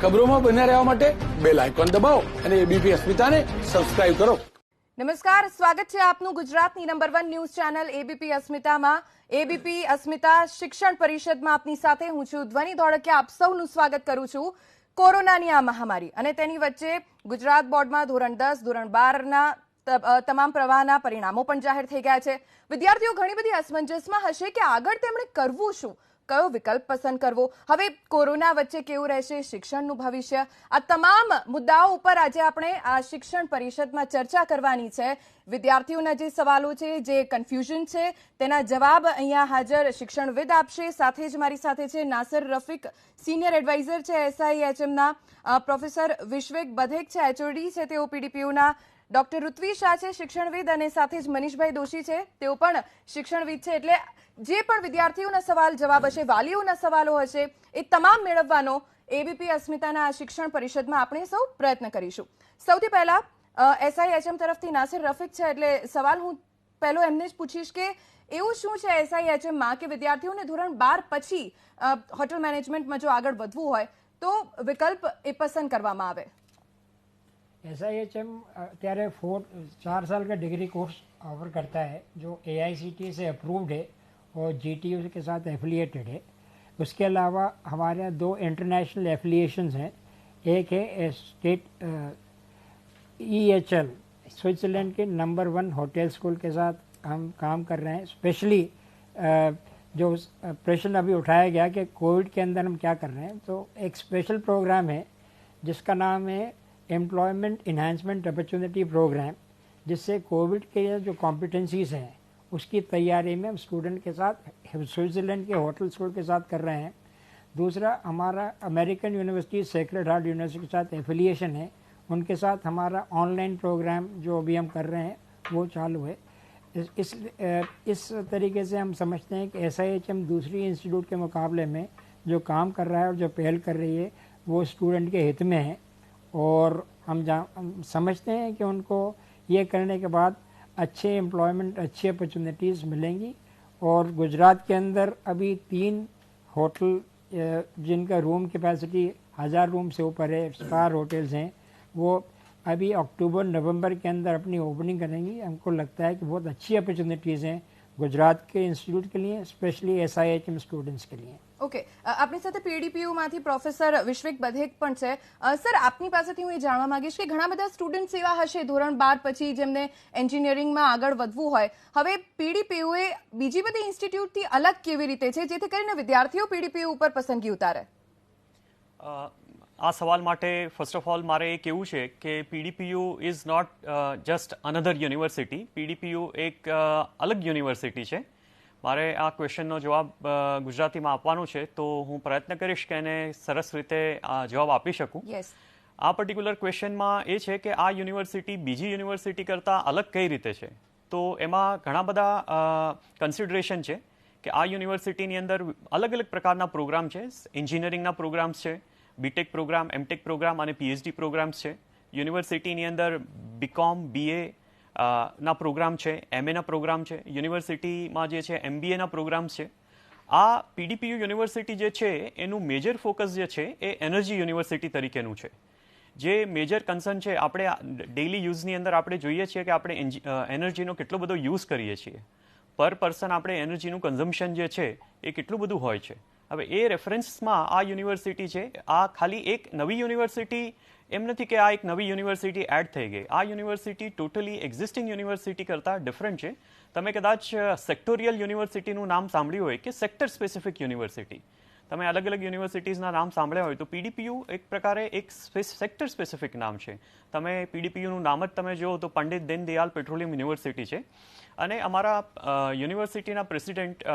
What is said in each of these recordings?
ખબરોમાં બન્યા રહેવા માટે બેલ આઇકોન દબાવો અને એબીપી અસ્મિતાને સબસ્ક્રાઇબ કરો. નમસ્કાર, સ્વાગત છે આપનું ગુજરાતની નંબર 1 ન્યૂઝ ચેનલ એબીપી અસ્મિતામાં. એબીપી અસ્મિતા શિક્ષણ પરિષદમાં આપની સાથે હું છું ધ્વનિ ધોળકિયા. આપ સૌનું સ્વાગત કરું છું. કોરોનાની આ મહામારી અને તેની વચ્ચે ગુજરાત બોર્ડમાં ધોરણ 10, ધોરણ 12ના તમામ પ્રવાહના પરિણામો પણ જાહેર થઈ ગયા છે. વિદ્યાર્થીઓ ઘણી બધી અસમંજસમાં હશે કે આગળ તેમણે કરવું શું, કયો વિકલ્પ પસંદ કરવો, હવે કોરોના વચ્ચે કેવું રહેશે શિક્ષણનું ભવિષ્ય. આ તમામ મુદ્દાઓ ઉપર આજે આપણે આ શિક્ષણ પરિષદમાં ચર્ચા કરવાની છે. વિદ્યાર્થીઓના જે સવાલો છે, જે કન્ફ્યુઝન છે, તેના જવાબ અહીંયા હાજર શિક્ષણવિદ આપશે. સાથે જ મારી સાથે છે નાસિર રફીક, સિનિયર એડવાઇઝર છે SIHMના, પ્રોફેસર વિશ્વેક બધેક છે, HOD છે તેઓ PDPUના, ડોક્ટર ઋત્વી શાહ છે શિક્ષણવિદ, અને સાથે જ મનીષભાઈ દોશી છે તેઓ પણ શિક્ષણવિદ છે. એટલે જે પણ વિદ્યાર્થીઓના સવાલ જવાબ હશે, વાલીઓના સવાલો હશે, એ તમામ મેળવવાનો એબીપી અસ્મિતાના આ શિક્ષણ પરિષદમાં આપણે સૌ પ્રયત્ન કરીશું. સૌથી પહેલા SIHM તરફથી નાસિર રફીક છે, એટલે સવાલ હું પહેલો એમને જ પૂછીશ કે એવું શું છે SIHMમાં કે વિદ્યાર્થીઓને ધોરણ 12 પછી હોટલ મેનેજમેન્ટમાં જો આગળ વધવું હોય તો વિકલ્પ એ પસંદ કરવામાં આવે. SIHM અત્યારે 4 साल का डिग्री कोर्स ऑफर करता है जो AICTE से अप्रूव्ड है और GTU के साथ एफिलिएटेड है. उसके अलावा हमारे यहाँ 2 इंटरनेशनल एफिलिएशंस हैं. एक है स्टेट EHL, स्विट्ज़रलैंड के नंबर 1 होटल स्कूल के साथ हम काम कर रहे हैं. स्पेशली जो प्रश्न अभी उठाया गया कि कोविड के अंदर हम क्या कर रहे हैं, तो एक स्पेशल प्रोग्राम है जिसका नाम है एम्प्लॉयमेंट इन्हांसमेंट अपॉर्चुनिटी प्रोग्राम, जिससे कोविड के जो कॉम्पिटेंसीज हैं उसकी तैयारी में हम स्टूडेंट के साथ स्विट्ज़रलैंड के होटल स्कूल के साथ कर रहे हैं. दूसरा हमारा American university sacred heart university के साथ एफिलिएशन है, उनके साथ हमारा ऑनलाइन प्रोग्राम जो अभी हम कर रहे हैं वो चालू है. इस तरीके से हम समझते हैं कि SIHM दूसरी इंस्टीट्यूट के मुकाबले में जो काम कर रहा है और जो पहल कर रही है वो स्टूडेंट के हित में है. और हम समझते हैं कि उनको ये करने के बाद अच्छे एम्प्लॉयमेंट, अच्छी अपॉर्चुनिटीज़ मिलेंगी. और गुजरात के अंदर अभी 3 होटल जिनका रूम कैपेसिटी 1000 रूम से ऊपर है, स्टार होटल्स हैं, वो अभी अक्टूबर नवंबर के अंदर अपनी ओपनिंग करेंगी. हमको लगता है कि बहुत अच्छी अपॉर्चुनिटीज़ हैं गुजरात के इंस्टीट्यूट के लिए, स्पेशली SIHM स्टूडेंट्स के लिए. ઓકે, આપની સાથે PDPUમાંથી પ્રોફેસર વિશ્વેક બધેક પણ છે. સર, આપની પાસેથી હું એ જાણવા માંગીશ કે ઘણા બધા સ્ટુડન્ટ્સ એવા હશે ધોરણ 12 પછી જેમને એન્જિનિયરિંગમાં આગળ વધવું હોય. હવે PDPUએ બીજી બધી ઇન્સ્ટિટ્યૂટથી અલગ કેવી રીતે છે જેથી કરીને વિદ્યાર્થીઓ PDPU ઉપર પસંદગી ઉતારે? આ સવાલ માટે ફર્સ્ટ ઓફ ઓલ મારે એ કહેવું છે કે PDPU is not just another university. PDPU એક અલગ યુનિવર્સિટી છે. મારે આ ક્વેશ્ચનનો જવાબ ગુજરાતીમાં આપવાનો છે તો હું પ્રયત્ન કરીશ કે એને સરસ રીતે જવાબ આપી શકું. આ પર્ટિક્યુલર ક્વેશ્ચનમાં એ છે કે આ યુનિવર્સિટી બીજી યુનિવર્સિટી કરતાં અલગ કઈ રીતે છે, તો એમાં ઘણા બધા કન્સિડરેશન છે કે આ યુનિવર્સિટીની અંદર અલગ અલગ પ્રકારના પ્રોગ્રામ છે. એન્જિનિયરિંગના પ્રોગ્રામ્સ છે, BTech પ્રોગ્રામ, MTech પ્રોગ્રામ અને PhD પ્રોગ્રામ્સ છે. યુનિવર્સિટીની અંદર BCom, BA ના પ્રોગ્રામ છે, MA ના પ્રોગ્રામ છે. યુનિવર્સિટીમાં જે છે MBA ના પ્રોગ્રામ્સ છે. આ PDPU યુનિવર્સિટી જે છે એનું મેજર ફોકસ જે છે એ એનર્જી યુનિવર્સિટી તરીકેનું છે. જે મેજર કન્સર્ન છે, આપણે ડેઇલી યુઝની અંદર આપણે જોઈએ છીએ કે આપણે એનર્જીનો કેટલો બધો યુઝ કરીએ છીએ. પર પર્સન આપણે એનર્જીનું કન્ઝમ્પશન જે છે એ કેટલું બધું હોય છે. હવે એ રેફરન્સમાં આ યુનિવર્સિટી છે. આ ખાલી એક નવી યુનિવર્સિટી એમ નથી કે આ એક નવી યુનિવર્સિટી એડ થઈ ગઈ. આ યુનિવર્સિટી ટોટલી એક્ઝિસ્ટિંગ યુનિવર્સિટી કરતાં ડિફરન્ટ છે. તમે કદાચ સેક્ટોરિયલ યુનિવર્સિટીનું નામ સાંભળ્યું હોય કે સેક્ટર સ્પેસિફિક યુનિવર્સિટી, તમે અલગ અલગ યુનિવર્સિટીઝના નામ સાંભળ્યા હોય તો PDPU એક પ્રકારે એક સેક્ટર સ્પેસિફિક નામ છે. તમે PDPUનું નામ જ તમે જુઓ તો પંડિત દીનદયાલ પેટ્રોલિયમ યુનિવર્સિટી છે. અને અમારા યુનિવર્સિટીના પ્રેસિડેન્ટ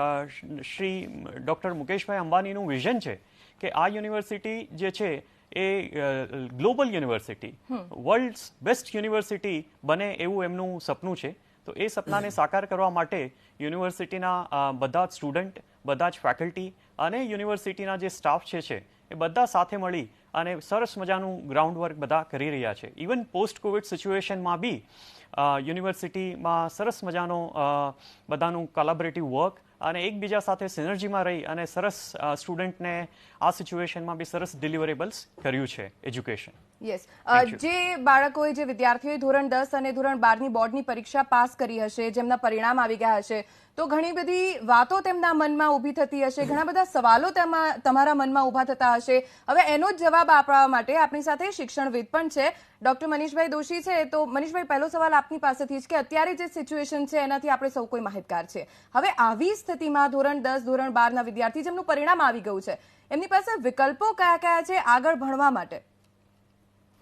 શ્રી ડૉક્ટર મુકેશભાઈ અંબાણીનું વિઝન છે કે આ યુનિવર્સિટી જે છે એ global university, world's best university બને એવું એમનું સપનું છે. તો એ સપનાને સાકાર કરવા માટે યુનિવર્સિટીના બધા જ સ્ટુડન્ટ, બધા જ ફેકલ્ટી અને યુનિવર્સિટીના જે સ્ટાફ છે એ બધા સાથે મળી અને સરસ મજાનું ગ્રાઉન્ડ વર્ક બધા કરી રહ્યા છે. ઇવન પોસ્ટ કોવિડ સિચ્યુએશનમાં બી યુનિવર્સિટીમાં સરસ મજાનો બધાનું કોલેબોરેટિવ વર્ક અને એકબીજા સાથે સિનર્જીમાં રહી અને સરસ સ્ટુડન્ટને આ સિચ્યુએશનમાં બી સરસ ડિલિવરેબલ્સ કર્યું છે એજ્યુકેશન. યસ, જે બાળકોએ જે વિદ્યાર્થીઓએ ધોરણ 10 અને ધોરણ 12ની બોર્ડની પરીક્ષા પાસ કરી હશે, જેમના પરિણામ આવી ગયા હશે, તો ઘણી બધી વાતો તેમના મનમાં ઊભી થતી હશે, ઘણા બધા સવાલો તમારા મનમાં ઊભા થતા હશે. હવે એનો જ જવાબ આપવા માટે આપણી સાથે શિક્ષણવિદ પણ છે, ડોક્ટર મનીષભાઈ દોશી છે. તો મનીષભાઈ, પહેલો સવાલ આપની પાસેથી જ કે અત્યારે જે સિચ્યુએશન છે એનાથી આપણે સૌ કોઈ માહિતગાર છે. હવે આવી સ્થિતિમાં ધોરણ 10 ધોરણ 12ના વિદ્યાર્થી જેમનું પરિણામ આવી ગયું છે, એમની પાસે વિકલ્પો કયા કયા છે આગળ ભણવા માટે?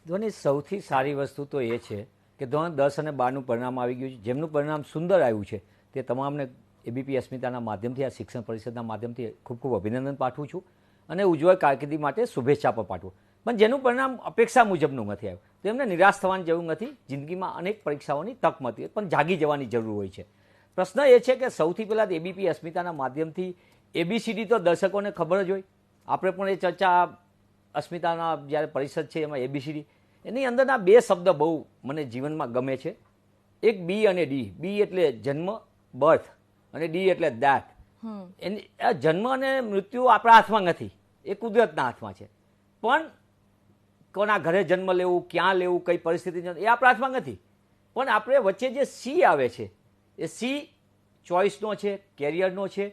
ધોની, સૌથી સારી વસ્તુ તો એ છે કે ધોરણ 10 અને 12નું પરિણામ આવી ગયું છે. જેમનું પરિણામ સુંદર આવ્યું છે તે તમામને એબીપી અસ્મિતાના માધ્યમથી, આ શિક્ષણ પરિષદના માધ્યમથી ખૂબ ખૂબ અભિનંદન પાઠવું છું અને ઉજ્જવળ કારકિર્દી માટે શુભેચ્છા પણ પાઠવું. પણ જેનું પરિણામ અપેક્ષા મુજબનું નથી આવ્યું તો એમને નિરાશ થવાની જરૂર નથી. જિંદગીમાં અનેક પરીક્ષાઓની તક મળતી પણ જાગી જવાની જરૂર હોય છે. પ્રશ્ન એ છે કે સૌથી પહેલાં એબીપી અસ્મિતાના માધ્યમથી એબીસીડી તો દર્શકોને ખબર જ હોય. આપણે પણ એ ચર્ચા અસ્મિતાના જ્યારે પરિષદ છે એમાં એબીસીડી, એની અંદરના બે શબ્દ બહુ મને જીવનમાં ગમે છે. એક બી અને ડી. બી એટલે જન્મ, બર્થ, અને ડી એટલે ડેથ. એની જન્મ અને મૃત્યુ આપણા હાથમાં નથી, એ કુદરતના હાથમાં છે. પણ કોના ઘરે જન્મ લેવું, ક્યાં લેવું, કઈ પરિસ્થિતિ, એ આપણા હાથમાં નથી. પણ આપણે વચ્ચે જે સી આવે છે એ સી ચોઇસનો છે, કેરિયરનો છે,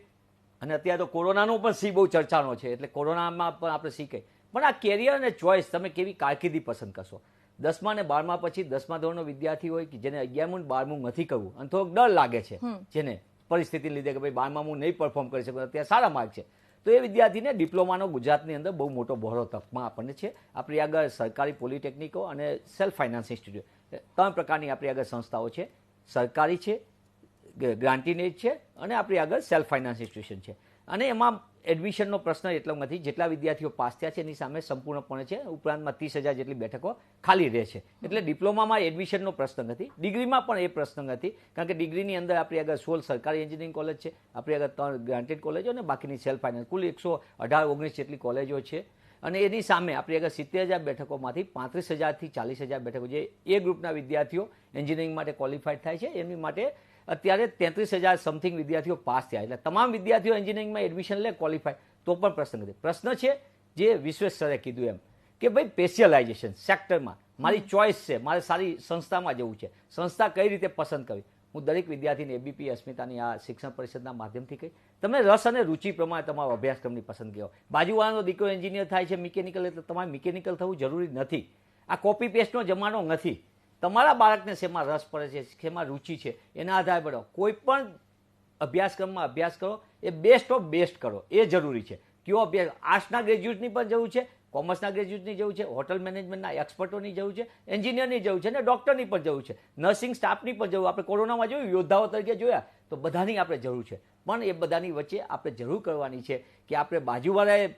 અને અત્યારે તો કોરોનાનો પણ સી બહુ ચર્ચાનો છે, એટલે કોરોનામાં પણ આપણે સી કહીએ. પણ આ કેરિયર અને ચોઇસ, તમે કેવી કારકિર્દી પસંદ કરશો. 10મા અને 12મા પછી 10મા ધોરણનો વિદ્યાર્થી હોય કે જેને 11મું 12મું નથી કરવું અને થોડોક ડર લાગે છે, જેને પરિસ્થિતિ લીધે કે ભાઈ 12મા હું નહીં પરફોર્મ કરી શકું, અત્યારે સારા માર્ક છે, તો એ વિદ્યાર્થીને ડિપ્લોમાનો ગુજરાતની અંદર બહુ મોટો બહોળો તકમાં આપણને છે. આપણી આગળ સરકારી પોલિટેકનિકો અને સેલ્ફ ફાઇનાન્સ ઇન્સ્ટિટ્યૂટ, 3 પ્રકારની આપણી આગળ સંસ્થાઓ છે. સરકારી છે, ગ્રાન્ટીન એજ છે, અને આપણી આગળ સેલ્ફ ફાઇનાન્સ ઇન્સ્ટિટ્યુશન છે. અને એમાં એડમિશનનો પ્રશ્ન એટલો નથી. જેટલા વિદ્યાર્થીઓ પાસ થયા છે એની સામે સંપૂર્ણપણે છે. ઉપરાંતમાં 30,000 જેટલી બેઠકો ખાલી રહે છે. એટલે ડિપ્લોમામાં એડમિશનનો પ્રશ્ન નથી. ડિગ્રીમાં પણ એ પ્રશ્ન નથી, કારણ કે ડિગ્રીની અંદર આપણી આગળ 16 સરકારી એન્જિનિયરિંગ કોલેજ છે, આપણી આગળ 3 ગ્રાન્ટેડ કોલેજો અને બાકીની સેલ્ફ ફાઇનાન્સ, કુલ 118-19 જેટલી કોલેજો છે. અને એની સામે આપણી આગળ 70,000 બેઠકોમાંથી 35,000 થી 40,000 બેઠકો જે એ ગ્રુપના વિદ્યાર્થીઓ એન્જિનિયરિંગ માટે ક્વોલિફાઈડ થાય છે, એમની માટે અત્યારે 33,000 સમથિંગ વિદ્યાર્થીઓ પાસ થયા. એટલે તમામ વિદ્યાર્થીઓ એન્જિનિયરિંગમાં એડમિશન લે ક્વોલિફાય તો પણ પ્રશ્ન નથી. પ્રશ્ન છે જે વિશ્વેશ સરે કીધું એમ કે ભાઈ સ્પેશિયલાઇઝેશન સેક્ટરમાં મારી ચોઇસ છે, મારે સારી સંસ્થામાં જવું છે, સંસ્થા કઈ રીતે પસંદ કરવી. હું દરેક વિદ્યાર્થીને એબીપી અસ્મિતાની આ શિક્ષણ પરિષદના માધ્યમથી કહી, તમે રસ અને રુચિ પ્રમાણે તમારો અભ્યાસક્રમની પસંદગી કરો. બાજુવાળાનો દીકરો એન્જિનિયર થાય છે મિકેનિકલ, એટલે તમારે મિકેનિકલ થવું જરૂરી નથી. આ કોપી પેસ્ટનો જમાનો નથી. તમારા બાળકને શેમાં રસ પડે છે, શેમાં રુચિ છે, એના આધારે પડો. કોઈ પણ અભ્યાસક્રમમાં અભ્યાસ કરો એ બેસ્ટ ઓફ બેસ્ટ કરો, એ જરૂરી છે. કયો અભ્યાસ, આર્ટ્સના ગ્રેજ્યુએટની પણ જરૂર છે, કોમર્સના ગ્રેજ્યુએટની જરૂર છે, હોટલ મેનેજમેન્ટના એક્સપર્ટોની જરૂર છે, એન્જિનિયરની જરૂર છે, અને ડૉક્ટરની પણ જરૂર છે, નર્સિંગ સ્ટાફની પણ જરૂર. આપણે કોરોનામાં જોયું, યોદ્ધાઓ તરીકે જોયા, તો બધાની આપણે જરૂર છે. પણ એ બધાની વચ્ચે આપણે જરૂર કરવાની છે કે આપણે બાજુવાળાએ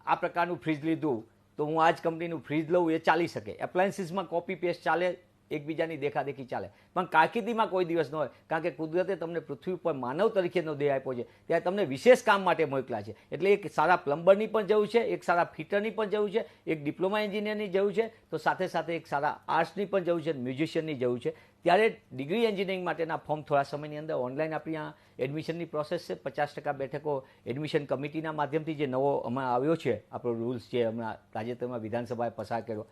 આ પ્રકારનું ફ્રીજ લીધું તો હું આ જ કંપનીનું ફ્રીજ લઉં, એ ચાલી શકે. એપ્લાયન્સીસમાં કોપી પેસ્ટ ચાલે, એકબીજાની દેખાદેખી ચાલે, પણ કારકિર્દીમાં કોઈ દિવસ ન હોય. કારણ કે કુદરતે તમને પૃથ્વી ઉપર માનવ તરીકેનો દેહ આપ્યો છે, ત્યારે તમને વિશેષ કામ માટે મોકલ્યા છે. એટલે એક સારા પ્લમ્બરની પણ જરૂર છે, એક સારા ફિટરની પણ જરૂર છે, એક ડિપ્લોમા એન્જિનિયરની જરૂર છે, તો સાથે સાથે એક સારા આર્ટ્સની પણ જરૂર છે, મ્યુઝિશિયનની જરૂર છે. ત્યારે ડિગ્રી એન્જિનિયરિંગ માટેના ફોર્મ થોડા સમયની અંદર ઓનલાઈન આપણી આ એડમિશનની પ્રોસેસ છે. 50% બેઠકો એડમિશન કમિટીના માધ્યમથી, જે નવો હમણાં આવ્યો છે આપણો રૂલ્સ, જે હમણાં તાજેતરમાં વિધાનસભાએ પસાર કર્યો,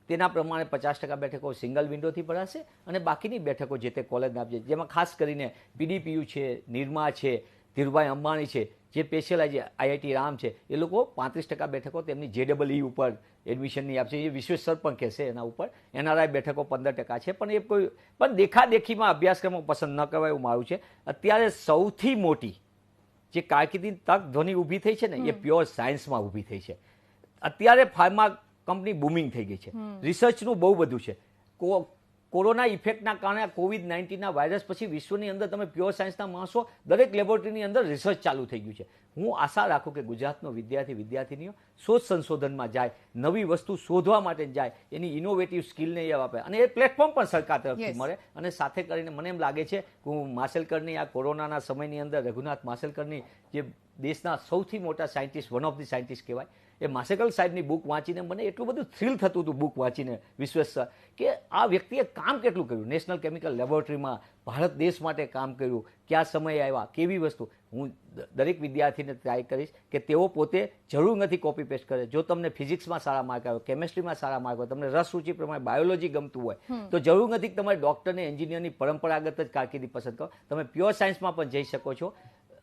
તેના પ્રમાણે 50% બેઠકો સિંગલ વિન્ડોથી ભરાશે અને બાકીની બેઠકો જે તે કોલેજના આપશે. જેમાં ખાસ કરીને પીડીપીયુ છે, નિરમા છે, ધીરુભાઈ અંબાણી છે, જે સ્પેશિયલાઇઝ આઈઆઈટી રામ છે, એ લોકો 35% બેઠકો તેમની JEE ઉપર એડમિશનની આપશે. એ વિશ્વેશ્વર પણ કહેશે એના ઉપર. NRI બેઠકો 15% છે. પણ એ કોઈ પણ દેખાદેખીમાં અભ્યાસક્રમો પસંદ ન કરવા એવું મારું છે. અત્યારે સૌથી મોટી જે કારકિર્દીની તક ધ્વનિ ઊભી થઈ છે ને, એ પ્યોર સાયન્સમાં ઊભી થઈ છે. અત્યારે ફાર્મા કંપની બૂમિંગ થઈ ગઈ છે, રિસર્ચનું બહુ બધું છે. કોરોના ઇફેક્ટના કારણે COVID-19ના વાયરસ પછી વિશ્વની અંદર તમે પ્યોર સાયન્સના માણસો દરેક લેબોરેટરીની અંદર રિસર્ચ ચાલુ થઈ ગયું છે. હું આશા રાખું કે ગુજરાતનો વિદ્યાર્થીનીઓ શોધ સંશોધનમાં જાય, નવી વસ્તુ શોધવા માટે જાય, એની ઇનોવેટિવ સ્કિલને એ વાપરે, અને એ પ્લેટફોર્મ પણ સરકાર તરફથી મળે. અને સાથે કરીને મને એમ લાગે છે કે હું માશેલકરની આ કોરોનાના સમયની અંદર રઘુનાથ માશેલકરની, જે દેશના સૌથી મોટા scientist, one of the scientist કહેવાય, એ માસેકલ સાહેબની બુક વાંચીને મને એટલું બધું થ્રિલ થતું હતું બુક વાંચીને વિશ્વેશ સર, કે આ વ્યક્તિએ કામ કેટલું કર્યું, નેશનલ કેમિકલ લેબોરેટરીમાં ભારત દેશ માટે કામ કર્યું, કયા સમયે આવ્યા, કેવી વસ્તુ. હું દરેક વિદ્યાર્થીને ટ્રાય કરીશ કે તેઓ પોતે જરૂર નથી કોપી પેસ્ટ કરે. જો તમને ફિઝિક્સમાં સારા માર્ક આવે, કેમેસ્ટ્રીમાં સારા માર્ક હોય, તમને રસ રૂચિ પ્રમાણે બાયોલોજી ગમતું હોય, તો જરૂર નથી કે તમારે ડોક્ટર ને એન્જિનિયરની પરંપરાગત જ કારકિર્દી પસંદ કરો. તમે પ્યોર સાયન્સમાં પણ જઈ શકો છો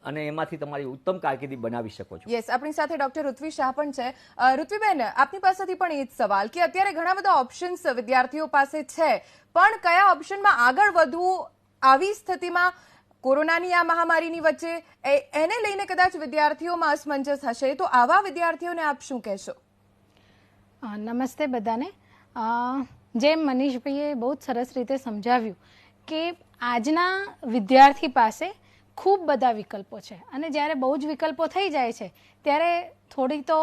અને એમાંથી તમારી ઉત્તમ કારકિર્દી બનાવી શકો છો. યસ, આપણી સાથે ડોક્ટર ઋત્વી શાહ પણ છે. ઋત્વીબેન, આપની પાસેથી પણ એ જ સવાલ કે અત્યારે ઘણા બધા ઓપ્શન્સ વિદ્યાર્થીઓ પાસે છે, પણ કયા ઓપ્શનમાં આગળ વધવું, આવી સ્થિતિમાં કોરોનાની આ મહામારીની વચ્ચે એને લઈને કદાચ વિદ્યાર્થીઓમાં અસમંજસ હશે, તો આવા વિદ્યાર્થીઓને આપ શું કહેશો? નમસ્તે બધાને. જેમ મનીષભાઈએ બહુ જ સરસ રીતે સમજાવ્યું કે આજના વિદ્યાર્થી પાસે ખૂબ બધા વિકલ્પો છે, અને જ્યારે બહુ જ વિકલ્પો થઈ જાય છે ત્યારે થોડી તો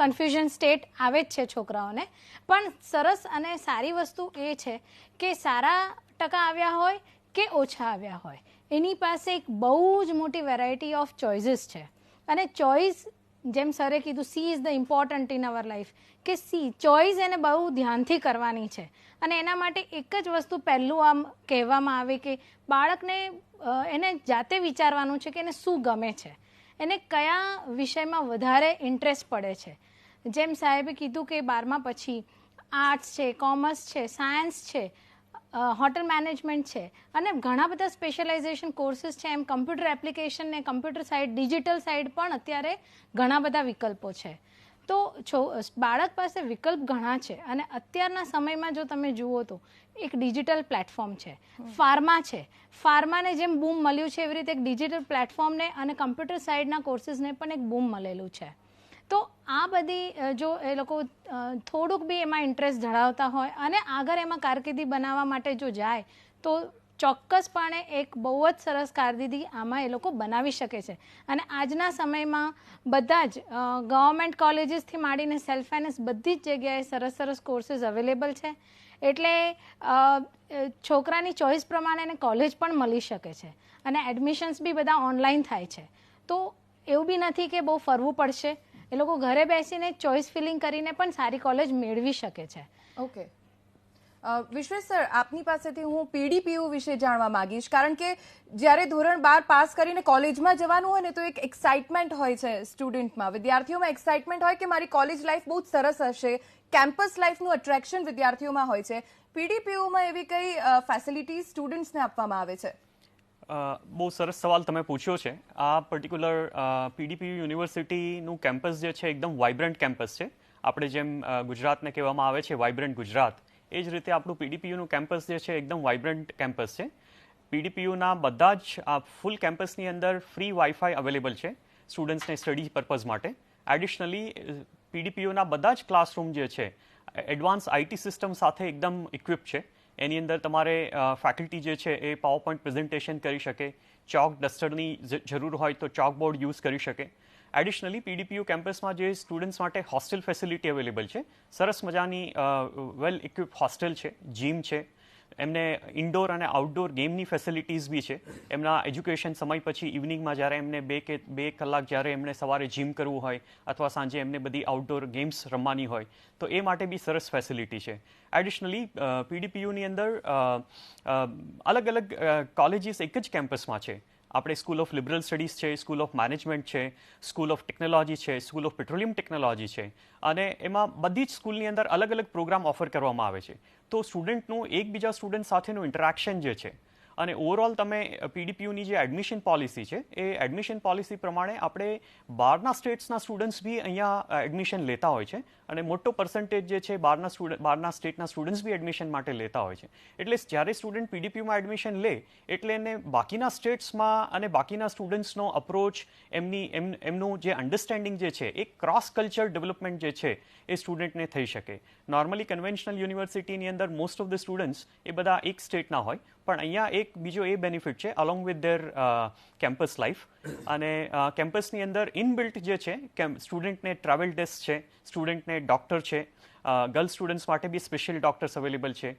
કન્ફ્યુઝન સ્ટેટ આવે જ છે છોકરાઓને. પણ સરસ અને સારી વસ્તુ એ છે કે સારા ટકા આવ્યા હોય કે ઓછા આવ્યા હોય, એની પાસે એક બહુ જ મોટી વેરાયટી ઓફ ચોઇસીસ છે. અને ચોઇસ, જેમ સરે કીધું, she is the important in our life, કે સી ચોઇસ એને બહુ ધ્યાનથી કરવાની છે. અને એના માટે એક જ વસ્તુ પહેલું આમ કહેવામાં આવે કે બાળકને એને જાતે વિચારવાનું છે કે એને શું ગમે છે, એને કયા વિષયમાં વધારે ઇન્ટરેસ્ટ પડે છે. જેમ સાહેબે કીધું કે 12મા પછી આર્ટ્સ છે, કોમર્સ છે, સાયન્સ છે, હોટલ મેનેજમેન્ટ છે, અને ઘણા બધા સ્પેશિયલાઇઝેશન કોર્સીસ છે. એમ કમ્પ્યુટર એપ્લિકેશન ને કમ્પ્યુટર સાઇડ, ડિજિટલ સાઇડ પણ અત્યારે ઘણા બધા વિકલ્પો છે. તો બાળક પાસે વિકલ્પ ઘણા છે. અને અત્યારના સમયમાં જો તમે જુઓ તો એક ડિજિટલ પ્લેટફોર્મ છે, ફાર્મા છે. ફાર્માને જેમ બૂમ મળ્યું છે એવી રીતે એક ડિજિટલ પ્લેટફોર્મને અને કમ્પ્યુટર સાઇડના કોર્સીસને પણ એક બૂમ મળેલું છે. તો આ બધી જો એ લોકો થોડુંક બી એમાં ઇન્ટરેસ્ટ ધરાવતા હોય અને આગળ એમાં કારકિર્દી બનાવવા માટે જો જાય તો ચોક્કસપણે એક બહુ જ સરસ કારકિર્દી આમાં એ લોકો બનાવી શકે છે. અને આજના સમયમાં બધા જ ગવર્મેન્ટ કોલેજીસથી માંડીને સેલ્ફ ફાઇનાન્સ બધી જ જગ્યાએ સરસ સરસ કોર્સીસ અવેલેબલ છે. એટલે છોકરાની ચોઇસ પ્રમાણે એને કોલેજ પણ મળી શકે છે, અને એડમિશન્સ બી બધા ઓનલાઈન થાય છે. તો એવું બી નથી કે બહુ ફરવું પડશે, એ લોકો ઘરે બેસીને ચોઇસ ફિલિંગ કરીને પણ સારી કોલેજ મેળવી શકે છે. ઓકે, વિશ્વેશ સર, આપની પાસેથી હું પીડીપીયુ વિશે જાણવા માંગીશ, કારણ કે જ્યારે ધોરણ 12 પાસ કરીને કોલેજમાં જવાનું હોય ને તો એક એક્સાઇટમેન્ટ હોય છે સ્ટુડન્ટમાં, વિદ્યાર્થીઓમાં એક્સાઇટમેન્ટ હોય કે મારી કોલેજ લાઈફ બહુ જ સરસ હશે, કેમ્પસ લાઈફનું અટ્રેક્શન વિદ્યાર્થીઓમાં હોય છે. પીડીપીયુમાં એવી કઈ ફેસિલિટીઝ સ્ટુડન્ટ્સને આપવામાં આવે છે? બહુ સરસ સવાલ તમે પૂછ્યો છે. આ પર્ટિક્યુલર પીડીપીયુ યુનિવર્સિટીનું કેમ્પસ જે છે એકદમ વાઇબ્રન્ટ કેમ્પસ છે. આપણે જેમ ગુજરાતને કહેવામાં આવે છે વાઇબ્રન્ટ ગુજરાત, એ જ રીતે આપણું પીડીપીયુનું કેમ્પસ જે છે એકદમ વાઇબ્રન્ટ કેમ્પસ છે. પીડીપીયુના બધા જ આ ફૂલ કેમ્પસની અંદર ફ્રી વાઈફાઈ અવેલેબલ છે સ્ટુડન્ટ્સને સ્ટડી પર્પઝ માટે. એડિશનલી પીડીપીયુના બધા જ ક્લાસરૂમ જે છે એડવાન્સ આઈટી સિસ્ટમ સાથે એકદમ ઇક્વિપ છે. એની અંદર તમારે ફેકલ્ટી જે છે એ પાવર પોઈન્ટ પ્રેઝન્ટેશન કરી શકે, ચોક ડસ્ટરની જરૂર હોય તો ચોકબોર્ડ યુઝ કરી શકે. એડિશનલી પીડીપીયુ કેમ્પસમાં જે સ્ટુડન્ટ્સ માટે હોસ્ટેલ ફેસિલિટી અવેલેબલ છે, સરસ મજાની વેલ ઇક્વિપ હોસ્ટેલ છે, જીમ છે, એમને ઇન્ડોર અને આઉટડોર ગેમની ફેસિલિટીઝ બી છે. એમના એજ્યુકેશન સમય પછી ઇવનિંગમાં જ્યારે એમને બે કલાક જ્યારે એમને સવારે જીમ કરવું હોય અથવા સાંજે એમને બધી આઉટડોર ગેમ્સ રમવાની હોય તો એ માટે બી સરસ ફેસિલિટી છે. એડિશનલી પીડીપીયુની અંદર અલગ અલગ કોલેજીસ એક જ કેમ્પસમાં છે. આપણે સ્કૂલ ઓફ લિબરલ સ્ટડીઝ છે, સ્કૂલ ઓફ મેનેજમેન્ટ છે, સ્કૂલ ઓફ ટેકનોલોજી છે, સ્કૂલ ઓફ પેટ્રોલિયમ ટેકનોલોજી છે, અને એમાં બધી જ સ્કૂલની અંદર અલગ અલગ પ્રોગ્રામ ઓફર કરવામાં આવે છે. તો સ્ટુડન્ટનું એકબીજા સ્ટુડન્ટ સાથેનું ઇન્ટરેક્શન જે છે, અને ઓવરઓલ તમે પીડીપીયુની જે એડમિશન પોલિસી છે એ એડમિશન પોલિસી પ્રમાણે આપણે બહારના સ્ટેટ્સના સ્ટુડન્ટ્સ બી અહીંયા એડમિશન લેતા હોય છે, અને મોટો પર્સન્ટેજ જે છે બહારના સ્ટેટના સ્ટુડન્ટ્સ બી એડમિશન માટે લેતા હોય છે. એટલે જ્યારે સ્ટુડન્ટ પીડીપીયુમાં એડમિશન લે એટલે એને બાકીના સ્ટેટ્સમાં અને બાકીના સ્ટુડન્ટ્સનો અપ્રોચ, એમનું જે અન્ડરસ્ટેન્ડિંગ જે છે એ ક્રોસ કલ્ચર ડેવલપમેન્ટ જે છે એ સ્ટુડન્ટને થઈ શકે. નોર્મલી કન્વેન્શનલ યુનિવર્સિટીની અંદર મોસ્ટ ઓફ ધ સ્ટુડન્ટ્સ એ બધા એક સ્ટેટના હોય, પણ અહીંયા એક બીજો એ બેનિફિટ છે along with their campus life. અને કેમ્પસની અંદર ઇનબિલ્ટ જે છે સ્ટુડન્ટને ટ્રાવેલ ડેસ્ક છે, સ્ટુડન્ટને ડૉક્ટર છે, ગર્લ્સ સ્ટુડન્ટ્સ માટે બી સ્પેશિયલ ડૉક્ટર્સ અવેલેબલ છે,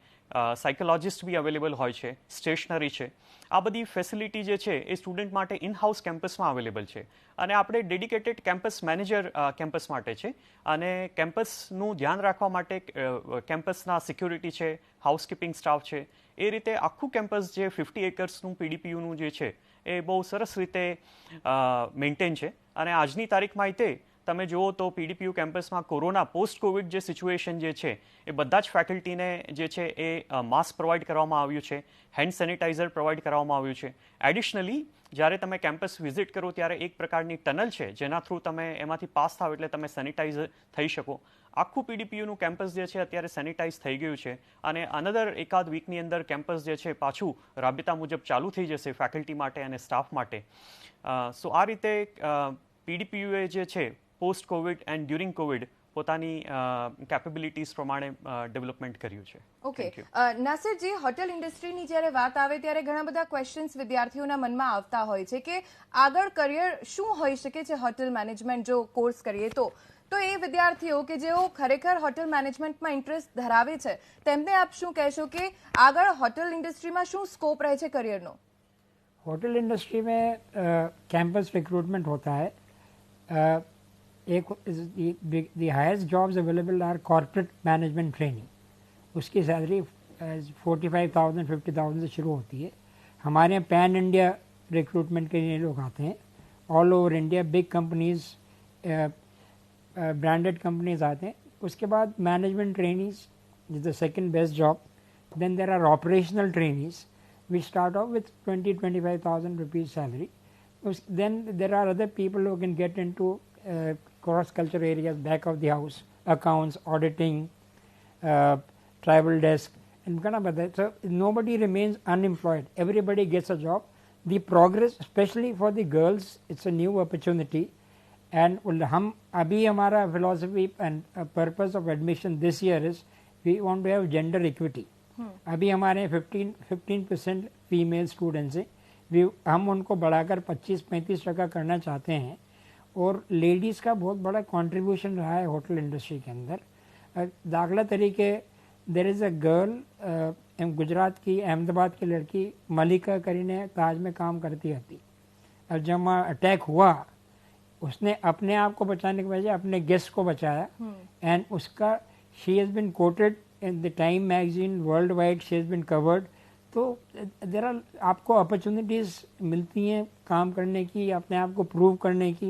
સાયકોલોજિસ્ટ બી અવેલેબલ હોય છે, સ્ટેશનરી છે. આ બધી ફેસિલિટી જે છે એ સ્ટુડન્ટ માટે ઇન હાઉસ કેમ્પસમાં અવેલેબલ છે. અને આપણે ડેડિકેટેડ કેમ્પસ મેનેજર કેમ્પસ માટે છે, અને કેમ્પસનું ધ્યાન રાખવા માટે કેમ્પસના સિક્યુરિટી છે, હાઉસકીપિંગ સ્ટાફ છે. એ રીતે આખું કેમ્પસ જે 50 એકર્સનું પીડીપીયુનું જે છે એ બહુ સરસ રીતે મેન્ટેન છે. અને આજની તારીખમાં તે તમે જુઓ તો પીડીપીયુ કેમ્પસમાં કોરોના પોસ્ટ કોવિડ જે સિચ્યુએશન જે છે એ બધા જ ફેકલ્ટીને જે છે એ માસ્ક પ્રોવાઈડ કરવામાં આવ્યું છે, હેન્ડ સેનિટાઈઝર પ્રોવાઈડ કરવામાં આવ્યું છે. એડિશનલી જ્યારે તમે કેમ્પસ વિઝિટ કરો ત્યારે એક પ્રકારની ટનલ છે જેના થ્રુ તમે એમાંથી પાસ થાવ એટલે તમે સેનિટાઈઝ થઈ શકો. આખું પીડીપીયુનું કેમ્પસ જે છે અત્યારે સેનિટાઈઝ થઈ ગયું છે, અને અનધર એકાદ વીકની અંદર કેમ્પસ જે છે પાછું રાબેતા મુજબ ચાલુ થઈ જશે ફેકલ્ટી માટે અને સ્ટાફ માટે. સો આ રીતે પીડીપીયુએ જે છે post Covid and during Covid પોતાની કેપેબિલિટીઝ પ્રમાણે ડેવલપમેન્ટ કર્યું છે. ઓકે, નાસિરજી, હોટેલ ઇન્ડસ્ટ્રીની જ્યારે વાત આવે ત્યારે ઘણા બધા ક્વેશ્ચન્સ વિદ્યાર્થીઓના મનમાં આવતા હોય છે કે આગળ કરિયર શું હોઈ શકે છે હોટેલ મેનેજમેન્ટ જો કોર્સ કરીએ તો એ વિદ્યાર્થીઓ કે જેઓ ખરેખર હોટેલ મેનેજમેન્ટમાં ઇન્ટરેસ્ટ ધરાવે છે તેમને આપ શું કહેશો કે આગળ હોટેલ ઇન્ડસ્ટ્રીમાં શું સ્કોપ રહે છે करियर નો? होटल इंडस्ट्री में कैंपस रिक्रूटमेंट होता है. एक the highest jobs available are corporate management training. उसकी सैलरी 45,000 50,000 से शुरू होती है. हमारे यहाँ पैन इंडिया रिक्रूटमेंट के लिए लोग आते हैं, all over India. Big companies, branded companies आते हैं. उसके बाद management trainees is the second best job. Then there are operational trainees. We start off with 20,000-25,000 rupees salary. Then there are other people who can get into cross-culture areas, back of the house, accounts, auditing, tribal desk, and kind of that. So nobody remains unemployed. Everybody gets a job. The progress, especially for the girls, it's a new opportunity. And हम अभी हमारा philosophy and purpose of admission this year is we want to have gender equity. अभी हमारे 15% female students हैं. हम उनको बढ़ाकर 25-35% करना चाहते हैं. और लेडीज़ का बहुत बड़ा कंट्रीब्यूशन रहा है होटल इंडस्ट्री के अंदर. दाखला तरीके there is a girl Gujarat की, अहमदाबाद की लड़की मलिका करीने ताज में काम करती रहती. अब जब वहाँ अटैक हुआ उसने अपने आप को बचाने के बजाय अपने गेस्ट को बचाया. एंड उसका she has been coated in the Time magazine worldwide, she has been covered. तो there are आपको अपॉर्चुनिटीज़ मिलती हैं काम करने की, अपने आप को प्रूव करने की.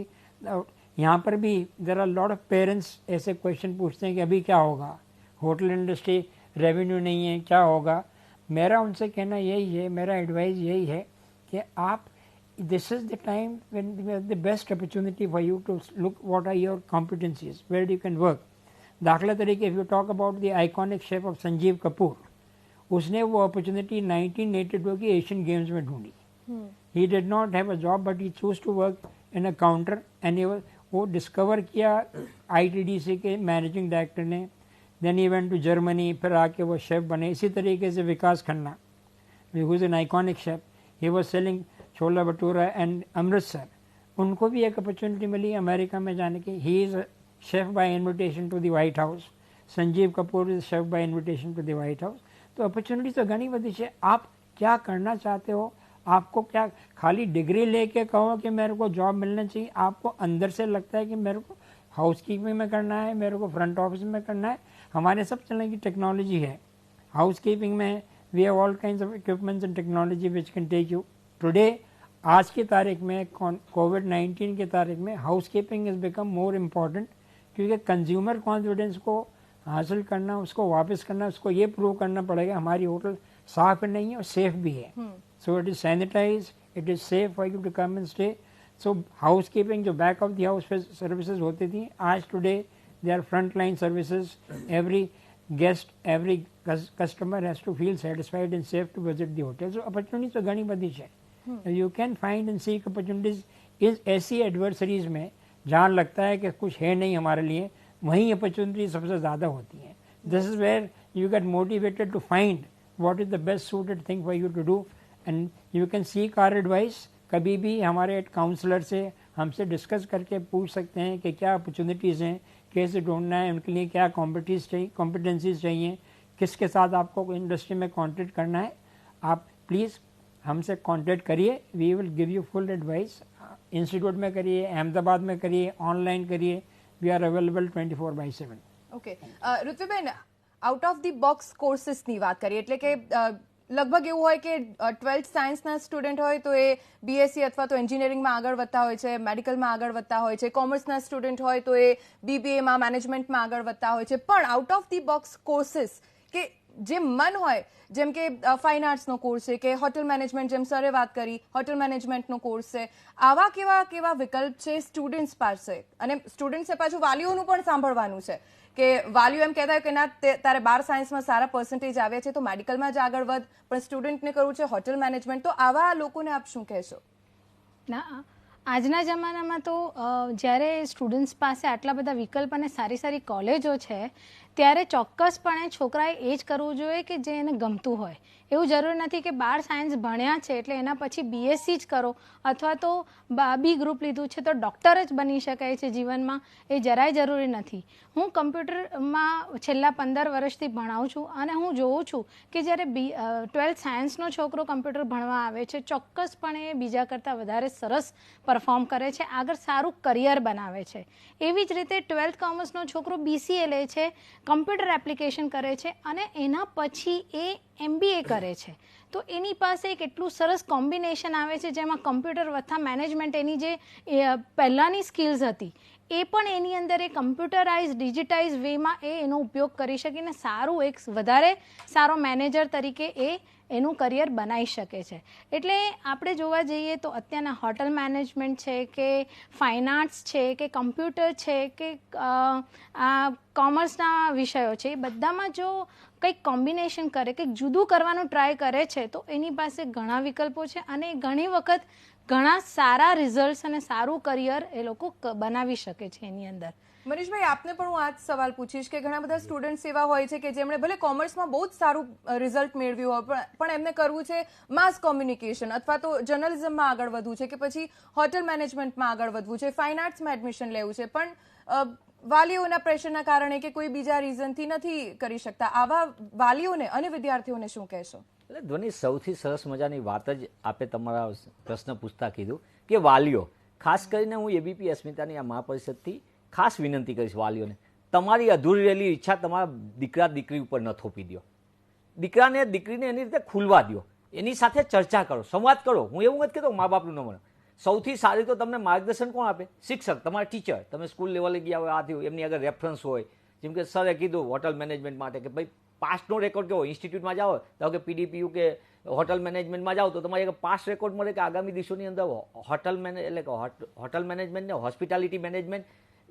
यहाँ पर भी there are lot of parents ऐसे क्वेश्चन पूछते हैं कि अभी क्या होगा, होटल इंडस्ट्री रेवेन्यू नहीं है, क्या होगा. मेरा उनसे कहना यही है, मेरा एडवाइस यही है कि आप this is the time when you have the best opportunity for you to look what are your competencies, where you can work. दाखला तरीके if you talk about the iconic chef of Sanjeev Kapoor, उसने वो opportunity 1982 की Asian games में ढूंढी. He did not have a job but he choose to work in a counter. And वो discover किया ITDC के मैनेजिंग डायरेक्टर ने. Then he went to Germany, फिर आके वो शेफ बने. इसी तरीके से Vikas Khanna, who is an iconic chef, he was selling chhola bhatura and Amritsar. उनको भी एक अपॉर्चुनिटी मिली अमेरिका में जाने की. He is chef by invitation to the White House. Sanjeev Kapoor is chef by invitation to the White House. तो अपॉर्चुनिटी तो घनी बड़ी है. आप क्या करना चाहते हो, आपको क्या खाली डिग्री लेके कहो कि मेरे को जॉब मिलना चाहिए. आपको अंदर से लगता है कि मेरे को हाउस कीपिंग में करना है, मेरे को फ्रंट ऑफिस में करना है. हमारे सब चलने की टेक्नोलॉजी है. हाउस कीपिंग में we have all kinds of equipments and technology which can take you. Today आज की तारीख में कोविड-19 की तारीख में housekeeping is become more important. क्योंकि कंज्यूमर कॉन्फिडेंस को हासिल करना, उसको वापस करना, उसको ये प्रूव करना पड़ेगा हमारी होटल साफ नहीं है और सेफ भी है. So it is sanitise, it is safe for you to come and stay. So house keeping जो back of the house services होती थी, आज today they are front line services. Every guest, every customer has to feel satisfied and safe to visit the hotel. So opportunity तो घनी बड़ी है. You can find and seek opportunities इस ऐसी adversaries में जहाँ लगता है कि कुछ है नहीं हमारे लिए, वहीं अपॉर्चुनिटी सबसे ज़्यादा होती हैं. This is where you get motivated to find what is the best suited thing for you to do. And you can seek our advice. कभी भी हमारे काउंसलर से हमसे डिस्कस करके पूछ सकते हैं कि क्या अपॉर्चुनिटीज़ हैं, कैसे ढूंढना है, उनके लिए क्या कॉम्पिटेंसीज चाहिए, किसके साथ आपको इंडस्ट्री में कॉन्टेक्ट करना है, आप प्लीज़ हमसे कॉन्टेक्ट करिए. We will give you full advice. Institute में करिए, अहमदाबाद में करिए, ऑनलाइन करिए. We are available 24/7. Okay Ritviben, out of the box કોર્સીસની વાત કરીએ એટલે કે લગભગ એવું હોય કે 12th સાયન્સના સ્ટુડન્ટ હોય તો એ બીએસસી અથવા તો એન્જિનિયરિંગમાં આગળ વધતા હોય છે, મેડિકલમાં આગળ વધતા હોય છે, કોમર્સના સ્ટુડન્ટ હોય તો એ બીબીએમાં મેનેજમેન્ટમાં આગળ વધતા હોય છે. પણ out of the box courses કે જે મન હોય, જેમ કે ફાઇન આર્ટ્સનો કોર્સ છે કે હોટેલ મેનેજમેન્ટ, જેમ સરે વાત કરી હોટેલ મેનેજમેન્ટનો કોર્સ છે, આવા કેવા વિકલ્પ છે સ્ટુડન્ટ્સ પાસે? અને સ્ટુડન્ટ્સે પાછું વાલીઓનું પણ સાંભળવાનું છે કે વાલીઓ એમ કહેતા હોય કે ના તારે 12 સાયન્સમાં સારા પર્સન્ટેજ આવ્યા છે તો મેડિકલમાં જ આગળ વધ, પણ સ્ટુડન્ટને કરવું છે હોટેલ મેનેજમેન્ટ. તો આવા લોકોને આપ શું કહેશો? ના, આજના જમાનામાં તો જ્યારે સ્ટુડન્ટ્સ પાસે આટલા બધા વિકલ્પ અને સારી સારી કોલેજો છે ત્યારે ચોક્કસપણે છોકરાએ એ જ કરવું જોઈએ કે જે એને ગમતું હોય. એવું જરૂરી નથી કે 12 સાયન્સ ભણ્યા છે એટલે એના પછી બીએસસી જ કરો અથવા તો બી ગ્રુપ લીધું છે તો ડૉક્ટર જ બની શકાય છે જીવનમાં. એ જરાય જરૂરી નથી. હું કમ્પ્યુટરમાં છેલ્લા 15 વર્ષથી ભણાવું છું અને હું જોઉં છું કે જ્યારે 12th સાયન્સનો છોકરો કમ્પ્યુટર ભણવા આવે છે ચોક્કસપણે એ બીજા કરતાં વધારે સરસ પરફોર્મ કરે છે, આગળ સારું કરિયર બનાવે છે. એવી જ રીતે 12th કોમર્સનો છોકરો બીસીએ લે છે, કમ્પ્યુટર એપ્લિકેશન કરે છે અને એના પછી એ MBA કરે છે તો એની પાસે એક એટલું સરસ કોમ્બિનેશન આવે છે જેમાં કમ્પ્યુટર વત્તા મેનેજમેન્ટ એની જે પહેલાંની સ્કિલ્સ હતી એ પણ એની અંદર એ કમ્પ્યુટરાઇઝ ડિજિટાઇઝ વેમાં એનો ઉપયોગ કરી શકીને સારું એક વધારે સારો મેનેજર તરીકે એનું કરિયર બનાવી શકે છે. એટલે આપણે જોવા જઈએ તો અત્યારના હોટલ મેનેજમેન્ટ છે કે ફાઇન આર્ટ્સ છે કે કમ્પ્યુટર છે કે આ કોમર્સના વિષયો છે, એ બધામાં જો કંઈક કોમ્બિનેશન કરે, કંઈક જુદું કરવાનું ટ્રાય કરે છે તો એની પાસે ઘણા વિકલ્પો છે અને ઘણી વખત ઘણા સારા રિઝલ્ટ્સ અને સારું કરિયર એ લોકો બનાવી શકે છે એની અંદર. મનીષભાઈ, આપને પણ હું આ જ સવાલ પૂછીશ કે ઘણા બધા સ્ટુડન્ટ્સ એવા હોય છે કે જેમણે ભલે કોમર્સમાં બહુ જ સારું રિઝલ્ટ મેળવ્યું હોય પણ એમને કરવું છે માસ કોમ્યુનિકેશન અથવા તો જર્નલિઝમમાં આગળ વધવું છે કે પછી હોટેલ મેનેજમેન્ટમાં આગળ વધવું છે, ફાઇન આર્ટ્સમાં એડમિશન લેવું છે, પણ વાલીઓના પ્રેશરના કારણે કે કોઈ બીજા રીઝનથી નથી કરી શકતા. આવા વાલીઓને અને વિદ્યાર્થીઓને શું કહેશો? એટલે ધ્વનિ, સૌથી સરસ મજાની વાત જ આપે તમારા પ્રશ્ન પૂછતા કીધું કે વાલીઓ, ખાસ કરીને હું એબીપી અસ્મિતાની આ મહાપરિષદથી ખાસ વિનંતી કરીશ વાલીઓને, તમારી અધૂરી રહેલી ઈચ્છા તમારા દીકરા દીકરી ઉપર ન થોપી દો. દીકરાને દીકરીને એની રીતે ખુલવા દો, એની સાથે ચર્ચા કરો, સંવાદ કરો. હું એવું નથી કહેતો મા બાપનું ન મળે. સૌથી સારી તો તમને માર્ગદર્શન કોણ આપે? શિક્ષક, તમારા ટીચર. તમે સ્કૂલ લેવલે ગયા હોય, આ થયું, એમની આગળ રેફરન્સ હોય. જેમ કે સરે કીધું હોટલ મેનેજમેન્ટ માટે કે ભાઈ પાસ્ટનો રેકોર્ડ કેવો, ઇન્સ્ટિટ્યૂટમાં જાઓ તો કે PDPU કે હોટલ મેનેજમેન્ટમાં જાઓ તો તમારે એક પાસ્ટ રેકોર્ડ મળે કે આગામી દિવસોની અંદર હોટલ મેનેજમેન્ટ ને હોસ્પિટાલિટી મેનેજમેન્ટ